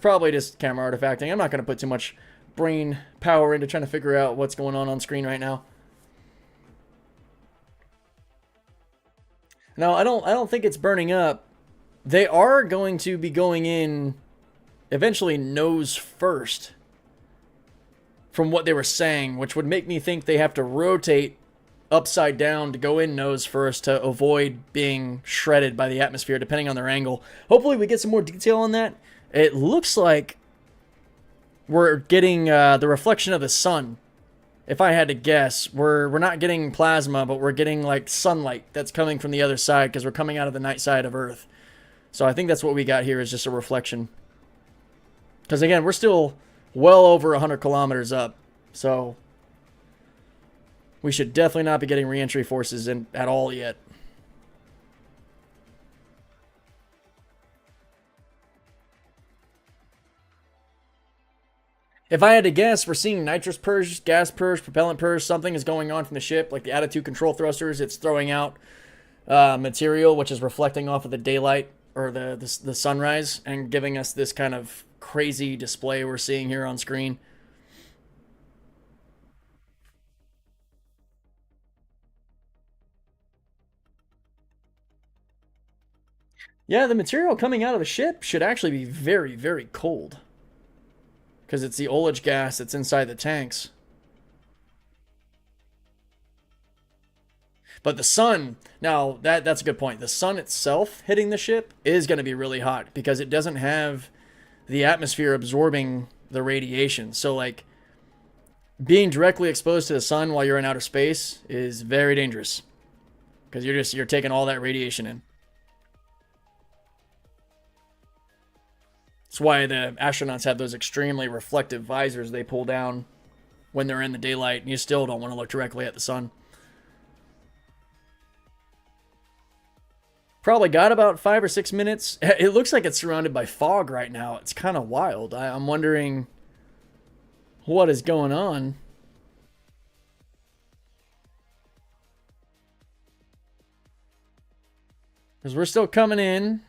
probably just camera artifacting. I'm not going to put too much brain power into trying to figure out what's going on screen right now. No, I don't think it's burning up. They are going to be going in eventually nose first from what they were saying, which would make me think they have to rotate upside down to go in nose first to avoid being shredded by the atmosphere depending on their angle. Hopefully we get some more detail on that. It looks like we're getting the reflection of the sun. If I had to guess, we're not getting plasma, but we're getting like sunlight that's coming from the other side because we're coming out of the night side of Earth. So I think that's what we got here is just a reflection. Because again, we're still well over 100 kilometers up. So we should definitely not be getting re-entry forces in at all yet. If I had to guess, we're seeing nitrous purge, gas purge, propellant purge. Something is going on from the ship, like the attitude control thrusters. It's throwing out material, which is reflecting off of the daylight or the sunrise and giving us this kind of crazy display we're seeing here on screen. Yeah, the material coming out of the ship should actually be very, very cold. Because it's the ullage gas that's inside the tanks. But the sun, now that's a good point. The sun itself hitting the ship is going to be really hot because it doesn't have the atmosphere absorbing the radiation. So like being directly exposed to the sun while you're in outer space is very dangerous because you're taking all that radiation in. That's why the astronauts have those extremely reflective visors they pull down when they're in the daylight, and you still don't want to look directly at the sun. Probably got about 5 or 6 minutes. It looks like it's surrounded by fog right now. It's kind of wild. I'm wondering what is going on. Because we're still coming in.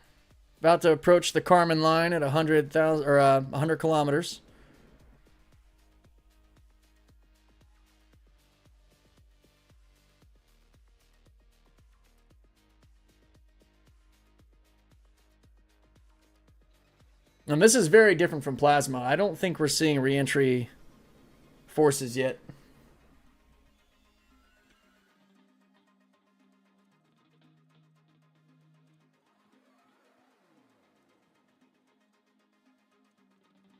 About to approach the Kármán line at 100,000 or 100 kilometers. And this is very different from plasma. I don't think we're seeing re-entry forces yet.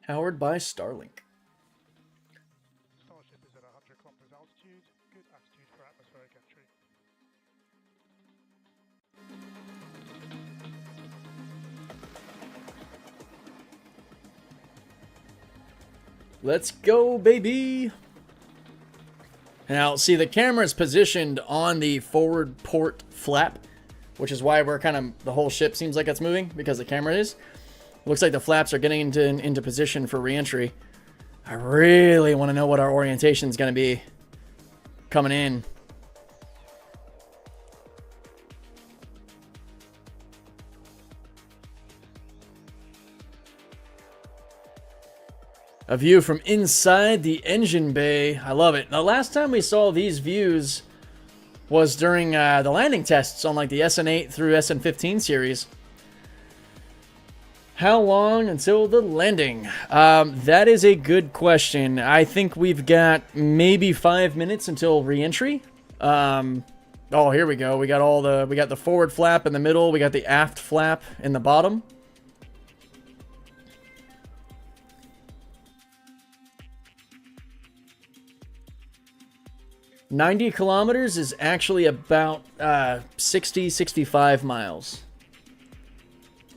Powered by Starlink. Starship is at 100 kilometers altitude. Good attitude for atmospheric entry. Let's go, baby. Now, see, the camera is positioned on the forward port flap, which is why we're kind of, the whole ship seems like it's moving, because the camera is. Looks like the flaps are getting into position for re-entry. I really want to know what our orientation is going to be coming in. A view from inside the engine bay. I love it. The last time we saw these views was during the landing tests on like the SN8 through SN15 series. How long until the landing? That is a good question. I think we've got maybe 5 minutes until re-entry. Oh, here we go. We got the forward flap in the middle. We got the aft flap in the bottom. "90 kilometers is actually about 65 miles.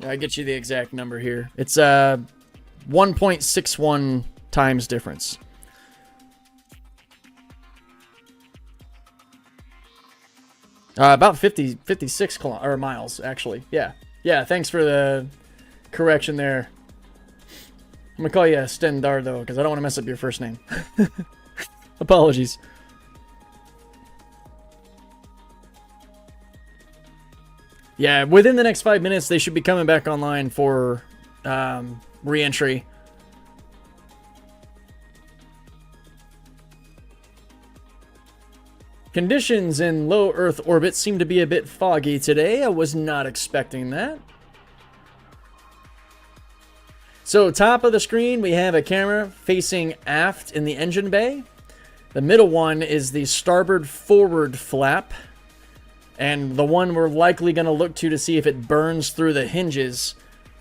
I get you the exact number here. It's 1.61 times difference. About 56 miles, actually. Yeah. Yeah, thanks for the correction there. I'm going to call you Stendardo because I don't want to mess up your first name. Apologies. Yeah, within the next 5 minutes, they should be coming back online for re-entry. Conditions in low Earth orbit seem to be a bit foggy today. I was not expecting that. So, top of the screen, we have a camera facing aft in the engine bay. The middle one is the starboard forward flap. And the one we're likely going to look to see if it burns through the hinges.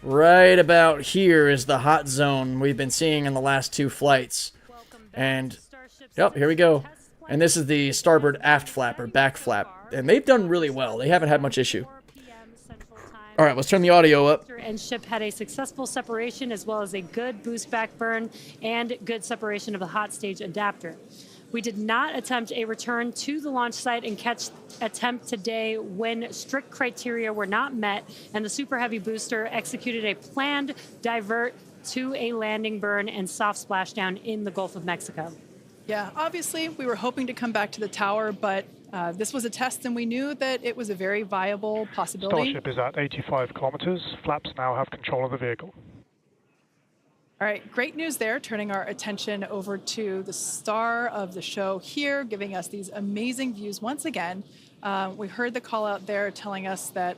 Right about here is the hot zone we've been seeing in the last 2 flights. And, yep, here we go. And this is the starboard aft flap, or back flap. And they've done really well. They haven't had much issue. All right, let's turn the audio up. And ship had a successful separation as well as a good boost back burn and good separation of the hot stage adapter. We did not attempt a return to the launch site and catch attempt today when strict criteria were not met and the Super Heavy booster executed a planned divert to a landing burn and soft splashdown in the Gulf of Mexico. Yeah, obviously we were hoping to come back to the tower, but this was a test and we knew that it was a very viable possibility. Starship is at 85 kilometers. Flaps now have control of the vehicle. All right, great news there, turning our attention over to the star of the show here, giving us these amazing views once again. We heard the call out there telling us that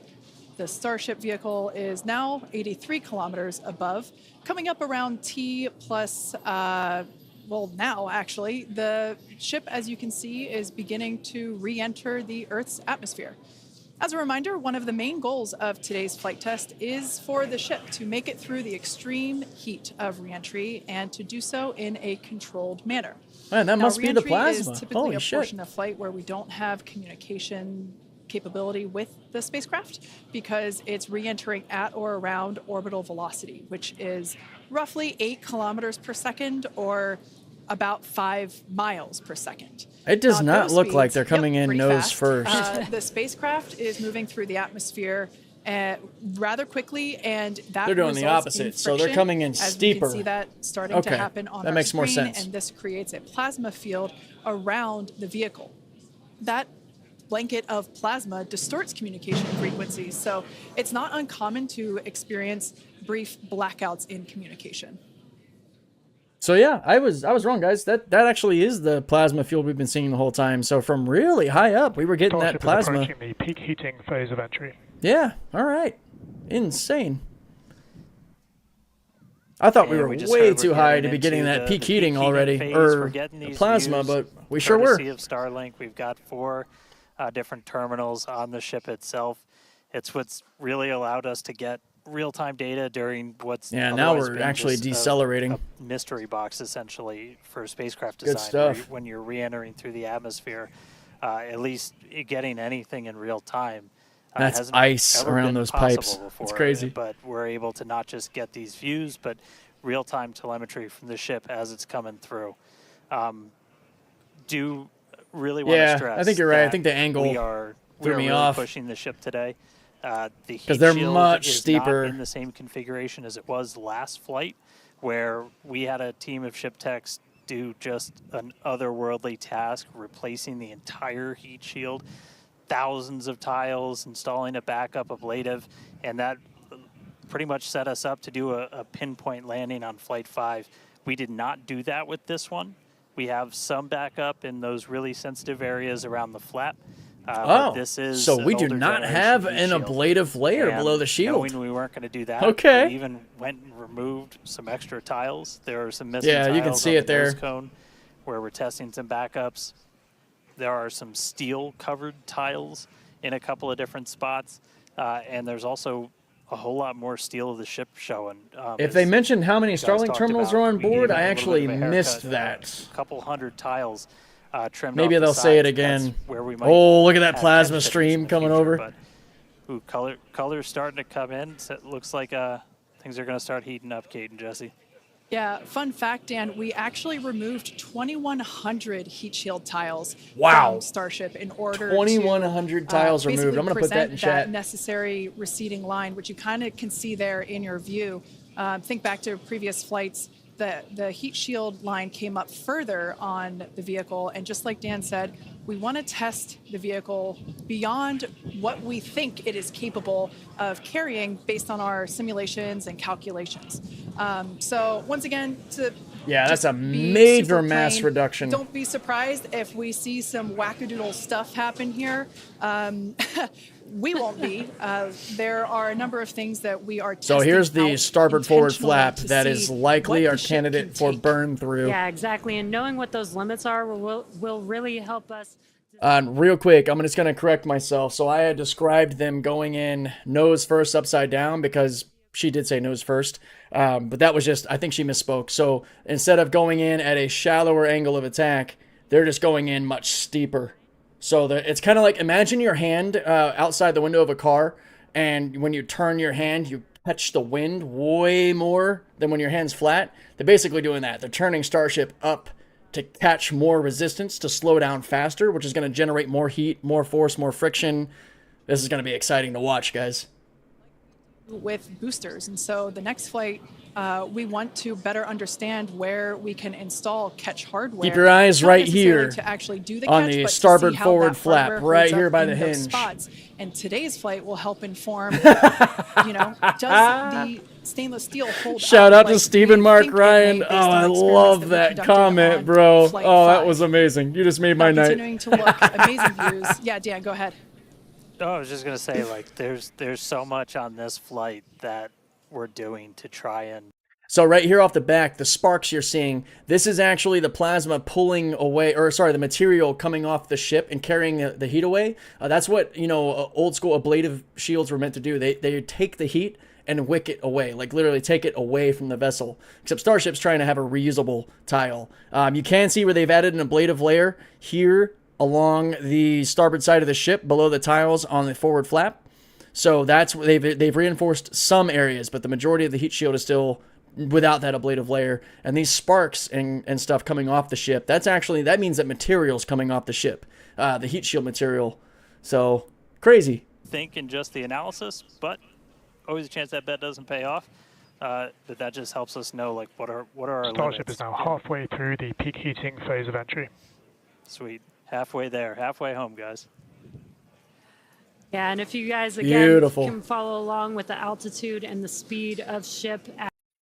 the Starship vehicle is now 83 kilometers above, coming up around T plus, well, now actually, the ship, as you can see, is beginning to re-enter the Earth's atmosphere. As a reminder, one of the main goals of today's flight test is for the ship to make it through the extreme heat of re-entry and to do so in a controlled manner. Man, that must be the plasma. Is typically Holy a shit. portion of flight where we don't have communication capability with the spacecraft because it's re-entering at or around orbital velocity, which is roughly 8 kilometers per second or about 5 miles per second. It does Now, not those look like speeds- they're coming in pretty nose fast. first. The spacecraft is moving through the atmosphere rather quickly, and that They're doing the results opposite, in so they're friction, coming in as we steeper. can see that starting Okay, to happen on that our makes more screen, sense. and this creates a plasma field around the vehicle. That blanket of plasma distorts communication frequencies, so it's not uncommon to experience brief blackouts in communication. So yeah, I was wrong, guys. That actually is the plasma field we've been seeing the whole time. So from really high up, we were getting that Starship is plasma. approaching the peak heating phase of entry. Yeah, all right. Insane. I thought we And were we just way heard we're too high to getting be getting into that the peak peak heating already, phase. or We're getting the these plasma, views but we sure were. courtesy of Starlink. We've got 4 different terminals on the ship itself. It's what's really allowed us to get real-time data during what's Yeah, now otherwise we're been actually just decelerating. a mystery box essentially for spacecraft Good design. stuff. When you're re-entering through the atmosphere, at least getting anything in real time. That's hasn't ice ever around been those possible pipes. before, It's crazy. But we're able to not just get these views, but real-time telemetry from the ship as it's coming through. Do really want to Yeah, stress I think you're right. I that think the angle we are threw me really off. pushing the ship today. The heat they're shield much is steeper. not in the same configuration as it was last flight, where we had a team of ship techs do just an otherworldly task, replacing the entire heat shield, thousands of tiles, installing a backup ablative, and that pretty much set us up to do a pinpoint landing on Flight 5. We did not do that with this one. We have some backup in those really sensitive areas around the flap. But this is so an we do older not generation have heat an shield. ablative layer And below the shield. knowing we weren't going to do that, Okay. we even went and removed some extra tiles. There are some missing Yeah, tiles you can see on it the nose there. cone where we're testing some backups. There are some steel-covered tiles in a couple of different spots, and there's also a whole lot more steel of the ship showing. If as they mentioned how many you guys Starlink talked terminals about, are on we gave board, it I a little actually bit of a haircut, missed that. A couple hundred tiles trimmed Maybe off the they'll say it sides. again. That's where we might Oh, look at that have plasma catch fitters stream in the coming future, over. But, ooh, color's starting to come in. So it looks like things are going to start heating up, Kate and Jesse. Yeah, fun fact, Dan, we actually removed 2,100 heat shield tiles Wow. from Starship in order 2,100 to tiles removed. basically I'm going to put that in present chat. necessary receding line, which you kind of can see there in your view. Think back to previous flights. The heat shield line came up further on the vehicle, and just like Dan said, we want to test the vehicle beyond what we think it is capable of carrying based on our simulations and calculations. So once again, Yeah, that's just a be major super mass plain, reduction. Don't be surprised if we see some wackadoodle stuff happen here. We won't be. There are a number of things that we are testing So here's the out starboard forward intentionally flap to that see is likely what our the ship candidate can for take. burn through. Yeah, exactly. And knowing what those limits are will really help us. Real quick, I'm just going to correct myself. So I had described them going in nose first upside down because she did say nose first. But that was just, I think she misspoke. So instead of going in at a shallower angle of attack, they're just going in much steeper. So it's kind of like, imagine your hand outside the window of a car, and when you turn your hand, you catch the wind way more than when your hand's flat. They're basically doing that. They're turning Starship up to catch more resistance, to slow down faster, which is going to generate more heat, more force, more friction. This is going to be exciting to watch, guys. With boosters. And so the next flight, we want to better understand where we can install catch hardware. Keep your eyes Not right necessarily here to actually do the on catch, the but to starboard see how forward that flap, hardware right holds here up by in the those hinge. spots. And today's flight will help inform, does the stainless steel hold Shout up out to like Stephen we Mark think it may Ryan. based Oh, on I experiments love we that conducted comment, on bro. Flight Oh, that 5. was amazing. You just made my night. Continuing to look, amazing views. Yeah, Dan, go ahead. Oh, I was just going to say, like, there's so much on this flight that we're doing to try and So right here off the back, the sparks you're seeing, this is actually the plasma pulling away, or sorry, the material coming off the ship and carrying the heat away. That's what, old school ablative shields were meant to do. They take the heat and wick it away, like literally take it away from the vessel. Except Starship's trying to have a reusable tile. You can see where they've added an ablative layer here along the starboard side of the ship below the tiles on the forward flap. So that's where they've reinforced some areas, but the majority of the heat shield is still without that ablative layer. And these sparks and stuff coming off the ship, that means that material's coming off the ship, the heat shield material. So crazy. think in just the analysis, but always a chance that bet doesn't pay off. But that just helps us know, like, what are our Starship limits. is now halfway through the peak heating phase of entry. Sweet. Halfway there. Halfway home, guys. Yeah, and if you guys, again, Beautiful. can follow along with the altitude and the speed of ship.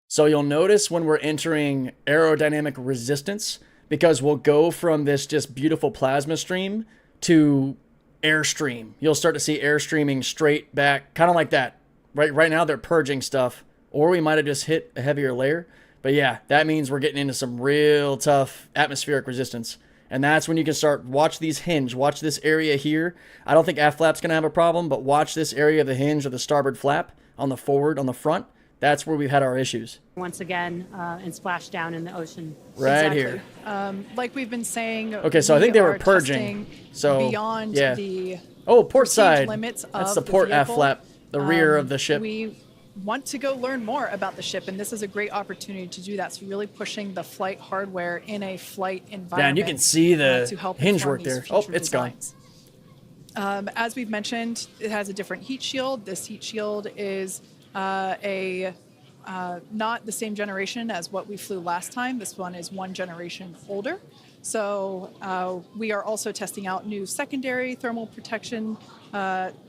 So you'll notice when we're entering aerodynamic resistance, because we'll go from this just beautiful plasma stream to airstream. You'll start to see air streaming straight back, kind of like that. Right now they're purging stuff, or we might have just hit a heavier layer. But yeah, that means we're getting into some real tough atmospheric resistance. And that's when you can start, watch these hinge, watch this area here. I don't think aft flap's going to have a problem, but watch this area of the hinge of the starboard flap on the forward, on the front. That's where we've had our issues. Once again, and splash down in the ocean. Right Exactly. here. Like we've been saying. Okay, so I think they were purging. So beyond yeah. the Oh, port perceived side. limits That's of the port aft vehicle. flap, the rear of the ship. We want to go learn more about the ship, and this is a great opportunity to do that. So really pushing the flight hardware in a flight environment. Yeah, and you can see the to help hinge inform work these there. Oh, future it's gone. designs. As we've mentioned, it has a different heat shield. This heat shield is not the same generation as what we flew last time. This one is one generation older. So we are also testing out new secondary thermal protection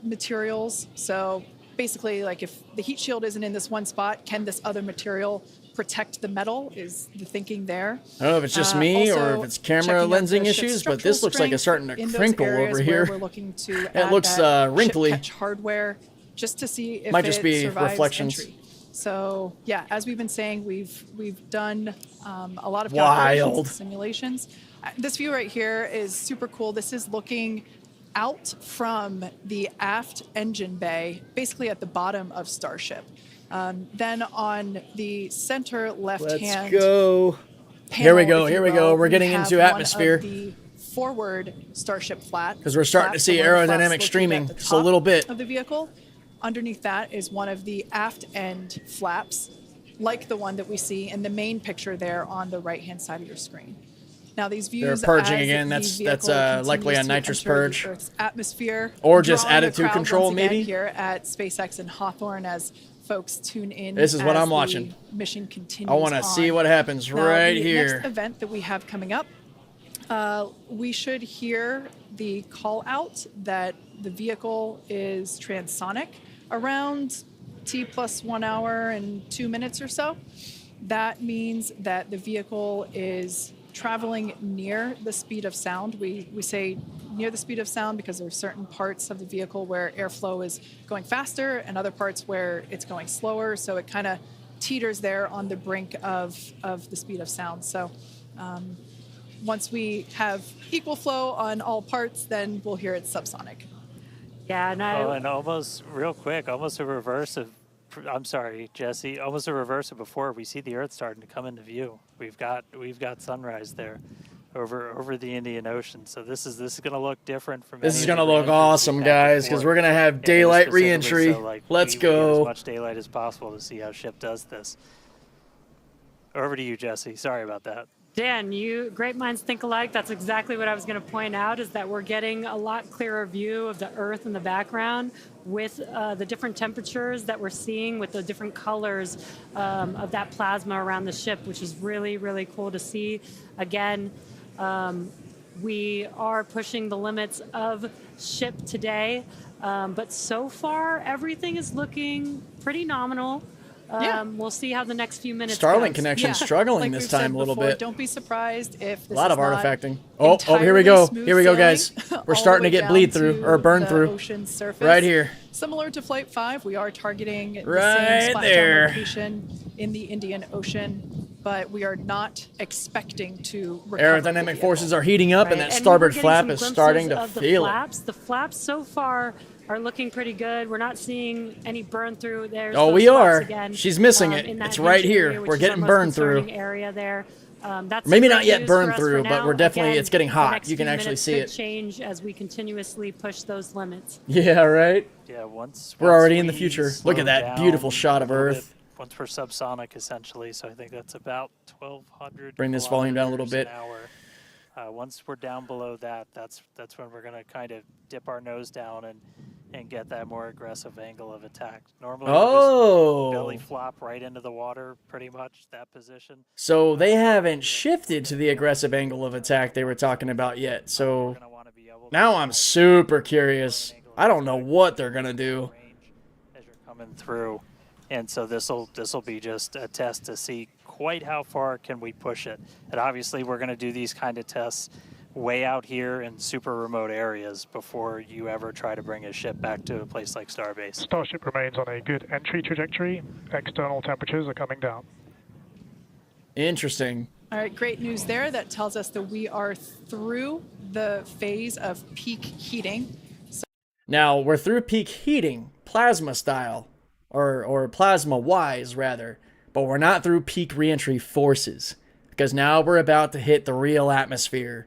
materials. So basically, like if the heat shield isn't in this one spot, can this other material protect the metal is the thinking there. I don't know if it's just me or Also if it's camera checking out lensing the ship's issues, but structural this looks like it's strength starting to in those crinkle areas over where here. We're looking to It add looks that wrinkly. ship catch hardware just to see if Might just it be survives reflections. entry. So yeah, as we've been saying, we've done a lot of Wild. calculations and simulations. This view right here is super cool. This is looking out from the aft engine bay, basically at the bottom of Starship. Then on the center left-hand Let's go. panel, Here we go, if you here we will, go. We're getting have into one atmosphere. of the forward Starship flat. 'Cause we're starting to flaps, see the one flaps aerodynamic located streaming at the just a little top bit. of the vehicle. Underneath that is one of the aft end flaps, like the one that we see in the main picture there on the right-hand side of your screen. Now these views, They're purging as again. the That's vehicle likely a continues to nitrous enter the purge. Earth's atmosphere, Or just drawing a attitude crowd control, once again maybe? here at SpaceX and Hawthorne as folks tune in. This is what as I'm the watching. Mission continues. I want to see on. what happens Now, right the here. next event that we have coming up, we should hear the call out that the vehicle is transonic around T plus 1 hour and 2 minutes or so. That means that the vehicle is traveling near the speed of sound. We say near the speed of sound because there are certain parts of the vehicle where airflow is going faster and other parts where it's going slower. So it kind of teeters there on the brink of the speed of sound. So once we have equal flow on all parts, then we'll hear it's subsonic. Yeah, and Oh, and almost real quick, almost a reverse of, I'm sorry, Jesse, almost a reverse of before. We see the Earth starting to come into view. We've got sunrise there over the Indian Ocean. So this is going to look different from. This any is of going to the look re-entries awesome, we've had guys, because before. we're going to have And daylight specifically, re-entry. so, like, Let's we have go. as much daylight as possible to see how ship does this. Over to you, Jesse. Sorry about that. Dan, great minds think alike. That's exactly what I was going to point out, is that we're getting a lot clearer view of the Earth in the background with the different temperatures that we're seeing, with the different colors of that plasma around the ship, which is really, really cool to see. Again, we are pushing the limits of ship today, but so far everything is looking pretty nominal. Yeah. We'll see how the next few minutes Starlink goes. connection Yeah. struggling Like this we've said time a little before, bit. Don't be surprised if this A lot is of not artifacting. Oh, here we entirely go. smooth Here we go, sailing guys. all We're the starting way to get down bleed through or burn the through. ocean surface. Right here. Similar to Flight 5, we are targeting the Right same splashdown there. location in the Indian Ocean, but we are not expecting to recover the Aerodynamic vehicle. forces are heating up, and Right, that and starboard we're getting flap some is glimpses starting to of the feel it. flaps. The flaps so far are looking pretty good. We're not seeing any burn through there. Oh, we are. She's missing it. It's right here. We're getting burned through. Area there. That's Maybe good not yet news burned for us for through, but now. we're definitely- Again, it's getting the hot. next You can few actually minutes see could it. change as we continuously push those limits. Yeah, right? Yeah, once We're already in the we future. slow Look at that down beautiful shot of a little Earth. bit, once we're subsonic, essentially, so I think that's about 1,200. Bring this volume down a little kilometers bit. an hour. Once we're down below that, that's when we're going to kind of dip our nose down and get that more aggressive angle of attack. Normally, we just belly Oh. flop right into the water, pretty much that position. So they haven't shifted to the aggressive angle of attack they were talking about yet. We're So going to want to be able to now I'm super curious. I don't know what they're going to do. range as you're coming through, and so this'll be just a test to see quite how far can we push it. And obviously we're going to do these kind of tests way out here in super remote areas before you ever try to bring a ship back to a place like Starbase. Starship remains on a good entry trajectory. External temperatures are coming down. Interesting. All right, great news there. That tells us that we are through the phase of peak heating. Now, we're through peak heating, plasma style, or plasma-wise, rather, but we're not through peak reentry forces, because now we're about to hit the real atmosphere.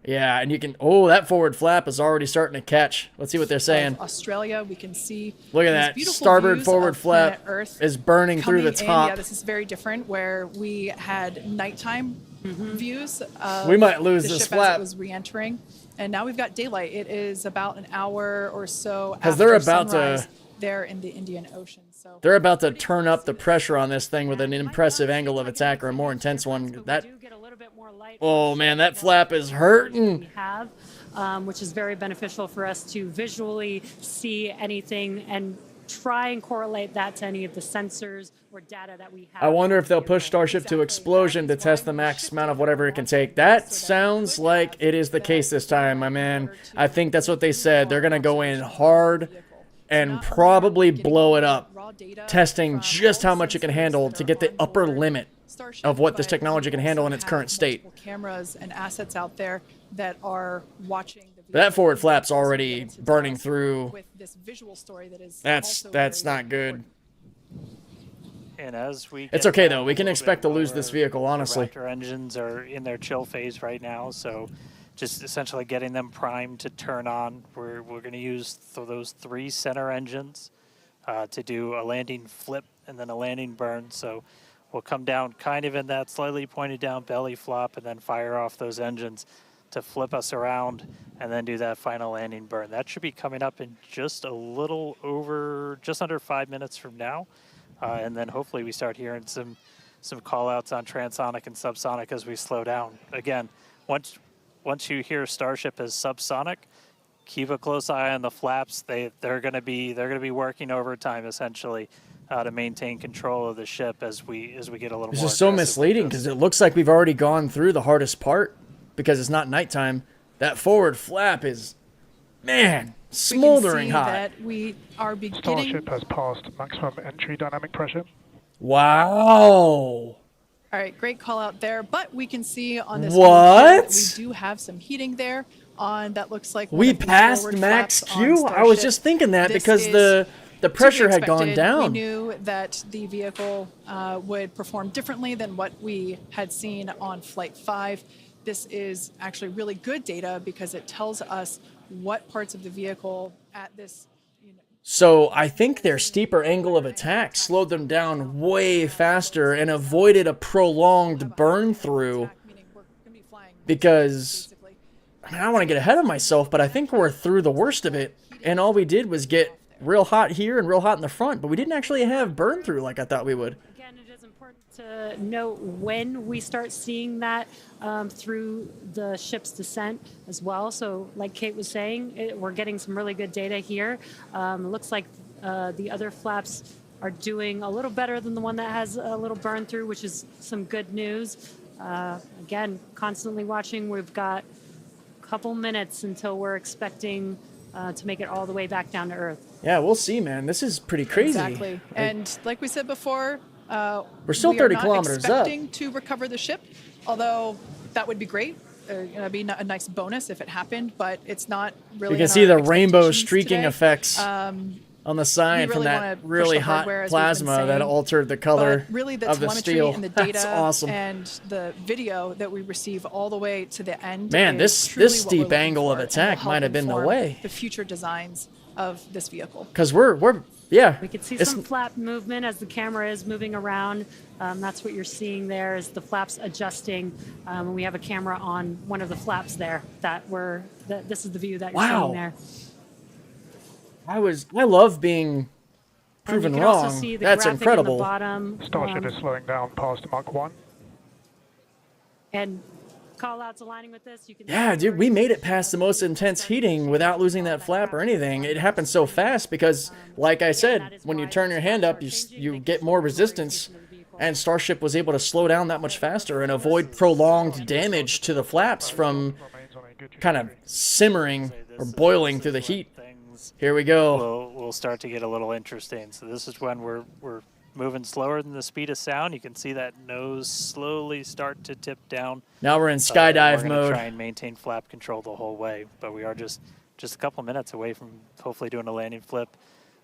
Yeah, and you can... Oh, that forward flap is already starting to catch. Let's see what they're saying. Australia, we can see. Look at these that. beautiful Starboard views forward of flap planet Earth is burning through the coming in. top. Yeah, this is very different, where we had nighttime views of We might lose the this ship flap. as it was re-entering, and now we've got daylight. It is about an hour or so 'Cause after they're about to- sunrise there in the Indian Ocean. So They're about to turn up the pressure on this thing with an impressive angle of attack, or a more intense one. That... Oh, man, that flap is hurting. We have, which is very beneficial for us to visually see anything and try and correlate that to any of the sensors or data that we have. I wonder if they'll push Starship to explosion to test the max amount of whatever it can take. That sounds like it is the case this time, my man. I think that's what they said. They're going to go in hard and probably blow it up, testing just how much it can handle to get the upper limit of what this technology can handle in its current state. Cameras and assets out there that are watching. That forward flap's already burning through. With this visual story that is That's not good. And as we It's get okay, down though. We a can little expect bit to lose this lower, vehicle, the honestly. Raptor engines are in their chill phase right now, so just essentially getting them primed to turn on. We're going to use those 3 center engines to do a landing flip and then a landing burn. So we'll come down kind of in that slightly pointed down belly flop and then fire off those engines to flip us around and then do that final landing burn. That should be coming up in just a little over, just under 5 minutes from now. And then hopefully we start hearing some call outs on transonic and subsonic as we slow down. Again, once you hear Starship as subsonic, keep a close eye on the flaps. They're going to be working overtime essentially to maintain control of the ship as we get a little more. This is so misleading because it looks like we've already gone through the hardest part because it's not nighttime. That forward flap is, man, smoldering hot. That we are beginning. Starship has passed maximum entry dynamic pressure. Wow. All right, great call out there. But we can see on this What? that we do have some heating there. On that looks like We one of the passed forward max flaps on Q? I was Starship. just thinking that This because is the to be pressure had gone expected. down. We knew that the vehicle would perform differently than what we had seen on Flight 5. This is actually really good data because it tells us what parts of the vehicle at this. So I think their steeper angle of attack slowed them down way faster and avoided a prolonged burn through because, I mean, I don't want to get ahead of myself, but I think we're through the worst of it. And all we did was get real hot here and real hot in the front, but we didn't actually have burn through like I thought we would. Again, it is important to note when we start seeing that through the ship's descent as well. So like Kate was saying, we're getting some really good data here. It looks like the other flaps are doing a little better than the one that has a little burn through, which is some good news. Again, constantly watching. We've got a couple minutes until we're expecting to make it all the way back down to Earth. Yeah, we'll see, man. This is pretty crazy. Exactly. And like we said before, we're still 30 kilometers up. We are not expecting to recover the ship, although that would be great. It'd be a nice bonus if it happened, but it's not really. You can in see our the rainbow expectations streaking today. effects on the side we from really that wanna push really the hot hardware, as we've been plasma that saying, altered the color But really, the of the telemetry steel. and the data That's awesome. and the video that we receive all the way to the end. Man, is this truly what we're steep looking angle of for, and attack will might help have been the inform way. The future designs of this vehicle. Because we're yeah. We could see it's- some flap movement as the camera is moving around. That's what you're seeing there is the flaps adjusting. And we have a camera on one of the flaps there this is the view that you're Wow. seeing there. I love being proven and you can wrong. Also see the That's graphic incredible. In the bottom, Starship is slowing down past Mach 1. and call outs aligning with this. You can Yeah, dude, we made it past the most intense heating without losing that flap or anything. It happened so fast because, like I said, when you turn your hand up, you get more resistance, and Starship was able to slow down that much faster and avoid prolonged damage to the flaps from Remains on a good kind of trajectory. simmering or boiling through the heat. Things Here we go. will start to get a little interesting. So this is when we're moving slower than the speed of sound. You can see that nose slowly start to tip down. Now we're in We're skydive gonna mode. try and maintain flap control the whole way, but we are just a couple minutes away from hopefully doing a landing flip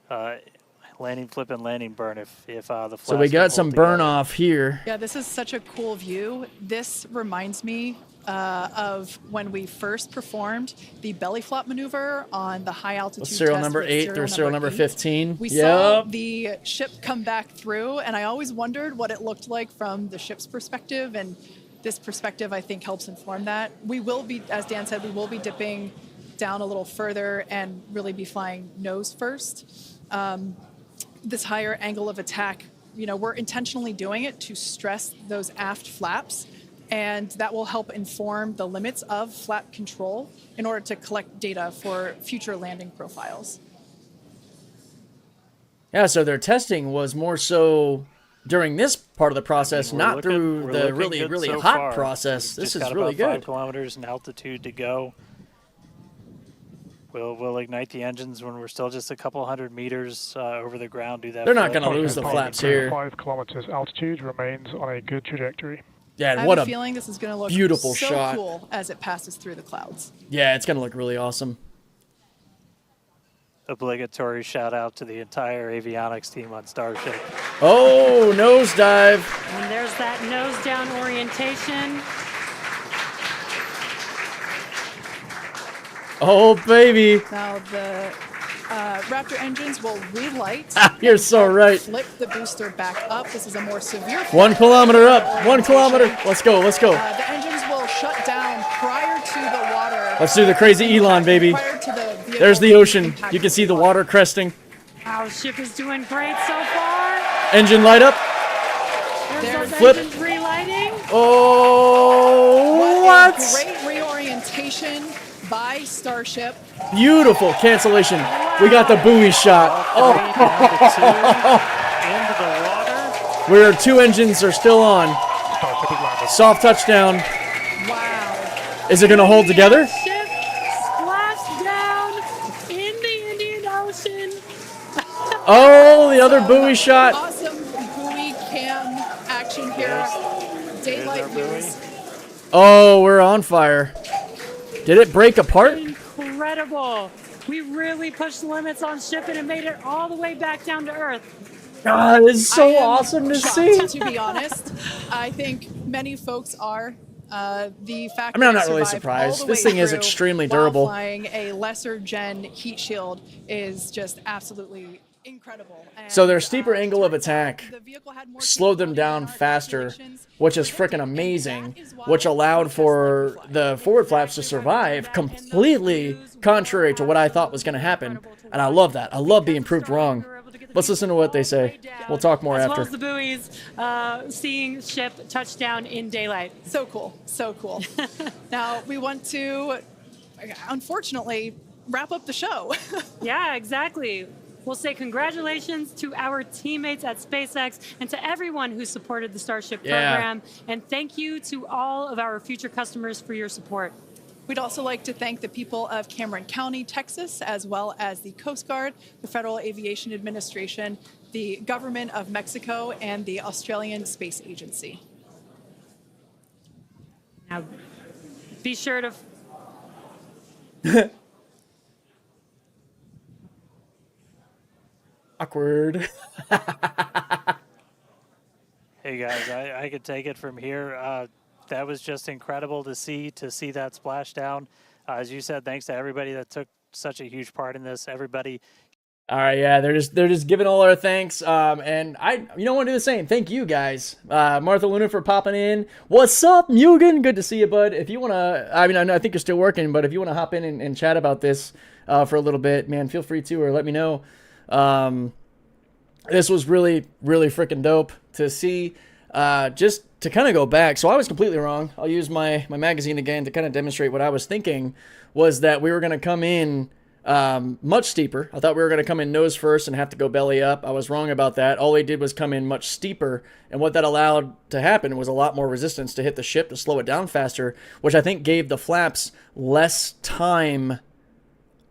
and landing burn if the flaps So we can got hold some together. burn off here. Yeah, this is such a cool view. This reminds me of when we first performed the belly flop maneuver on the high altitude What's serial test number with 8 or serial number 8. 15? We saw Yep. the ship come back through, and I always wondered what it looked like from the ship's perspective, and this perspective, I think, helps inform that. We will be, as Dan said, we will be dipping down a little further and really be flying nose first. This higher angle of attack, you know, we're intentionally doing it to stress those aft flaps, and that will help inform the limits of flap control in order to collect data for future landing profiles. Yeah, so their testing was more so during this part of the process, We're not looking- through we're the looking really, good really so hot far. process. We've This just is got really about 5 good. kilometers in altitude to go. We'll ignite the engines when we're still just a couple hundred meters over the ground. Do that. They're for not that gonna first lose the landing. flaps here. 5 kilometers altitude remains on a good trajectory. Yeah, I and have what a a feeling this is going to look beautiful so shot. cool as it passes through the clouds. yeah, it's gonna look really awesome. Obligatory shout out to the entire avionics team on Starship. Oh, nosedive! And there's that nose down orientation. Oh baby, Now the Raptor engines will relight. you're so right. Flip the booster back up. This is a more severe. 1 kilometer up, 1 kilometer. Let's go, let's go. The engines will shut down prior to the water. Let's do the crazy Elon, baby. Prior to the vehicle There's the ocean. impact You can see the water cresting. Our ship is doing great so far. Engine light up. There's There. those Flip. engines relighting. Oh, What a what? great reorientation by Starship. Beautiful cancellation. We got the buoy shot. Oh. Into the water. Where 2 engines are still on. Starship has landed. Soft touchdown. Wow. Is it going to hold together? Ship splashed down in the Indian Ocean. Oh, the other buoy shot. Awesome buoy cam action here. Daylight our buoy. views. Oh, we're on fire. Did it break apart? Incredible. We really pushed the limits on ship and it made it all the way back down to Earth. God, it's so I am awesome to shocked, see. To be honest, I think many folks are. The fact I mean, I'm that not really it survived surprised. all the This way thing is through extremely while durable. Flying a lesser gen heat shield is just absolutely incredible. And, So their steeper angle of turns out attack the vehicle had more slowed them capability down than our faster, calculations which is predicted, freaking and amazing, that is why which allowed it's for like the forward flaps to survive, completely contrary to what I thought was going to happen. And I love that. I love being proved wrong. Let's listen to what they say. We'll talk more as after. well as the buoys, seeing ship touchdown in daylight. So cool, so cool. Now we want to, unfortunately, wrap up the show. Yeah, exactly. We'll say congratulations to our teammates at SpaceX and to everyone who supported the Starship Yeah. program. And thank you to all of our future customers for your support. We'd also like to thank the people of Cameron County, Texas, as well as the Coast Guard, the Federal Aviation Administration, the Government of Mexico, and the Australian Space Agency. Now, be sure to Awkward. Hey guys, I could take it from here. That was just incredible to see that splashdown. As you said, thanks to everybody that took such a huge part in this. Everybody. All right, yeah, they're just giving all our thanks, and I want to do the same. Thank you guys, Martha Luna for popping in. What's up, Mugen? Good to see you, bud. If you wanna, I think you're still working, but if you wanna hop in and chat about this for a little bit, man, feel free to, or let me know. This was really, really freaking dope to see. Just to kind of go back, so I was completely wrong. I'll use my magazine again to kind of demonstrate what I was thinking was that we were gonna come in. Much steeper. I thought we were going to come in nose first and have to go belly up. I was wrong about that. All they did was come in much steeper, and what that allowed to happen was a lot more resistance to hit the ship to slow it down faster, which I think gave the flaps less time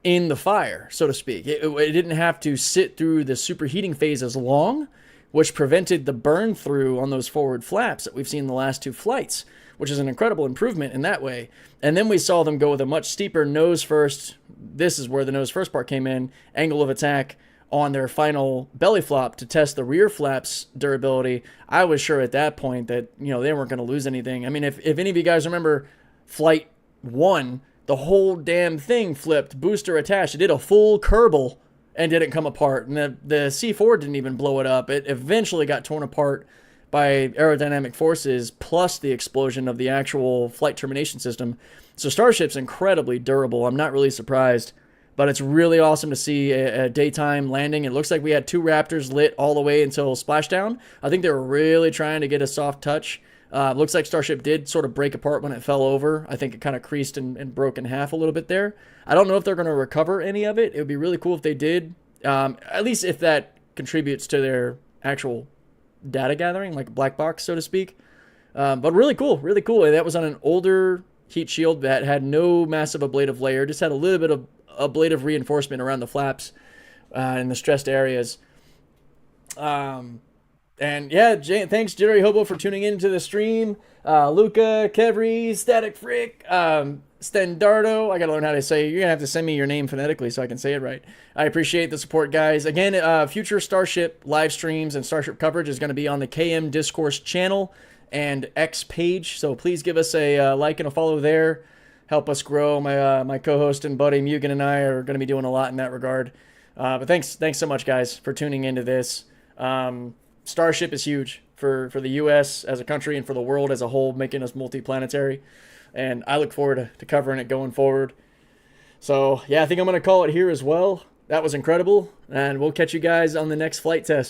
in the fire, so to speak. It didn't have to sit through the superheating phase as long, which prevented the burn through on those forward flaps that we've seen in the last 2 flights, which is an incredible improvement in that way. And then we saw them go with a much steeper nose first. This is where the nose first part came in, angle of attack on their final belly flop to test the rear flaps durability. I was sure at that point that, you know, they weren't going to lose anything. I mean, if any of you guys remember Flight 1, the whole damn thing flipped, booster attached. It did a full Kerbal and didn't come apart. And the C4 didn't even blow it up. It eventually got torn apart by aerodynamic forces plus the explosion of the actual flight termination system. So Starship's incredibly durable. I'm not really surprised. But it's really awesome to see a daytime landing. It looks like we had 2 Raptors lit all the way until splashdown. I think they were really trying to get a soft touch. Looks like Starship did sort of break apart when it fell over. I think it kind of creased and broke in half a little bit there. I don't know if they're going to recover any of it. It would be really cool if they did, at least if that contributes to their actual data gathering, like a black box, so to speak. But really cool, really cool. And that was on an older heat shield that had no massive ablative layer, just had a little bit of ablative reinforcement around the flaps in the stressed areas. And yeah, thanks Jerry Hobo for tuning into the stream. Luca, Kevry, Static Frick, Stendardo. I gotta learn how to say it. You're gonna have to send me your name phonetically so I can say it right. I appreciate the support, guys. Again, future Starship live streams and Starship coverage is going to be on the KM Discourse channel and X page, so please give us a like and a follow there. Help us grow. My co-host and buddy Mugen and I are going to be doing a lot in that regard. But thanks so much, guys, for tuning into this. Starship is huge for the U.S. as a country and for the world as a whole, making us multi-planetary. And I look forward to covering it going forward. So, yeah, I think I'm going to call it here as well. That was incredible. And we'll catch you guys on the next flight test.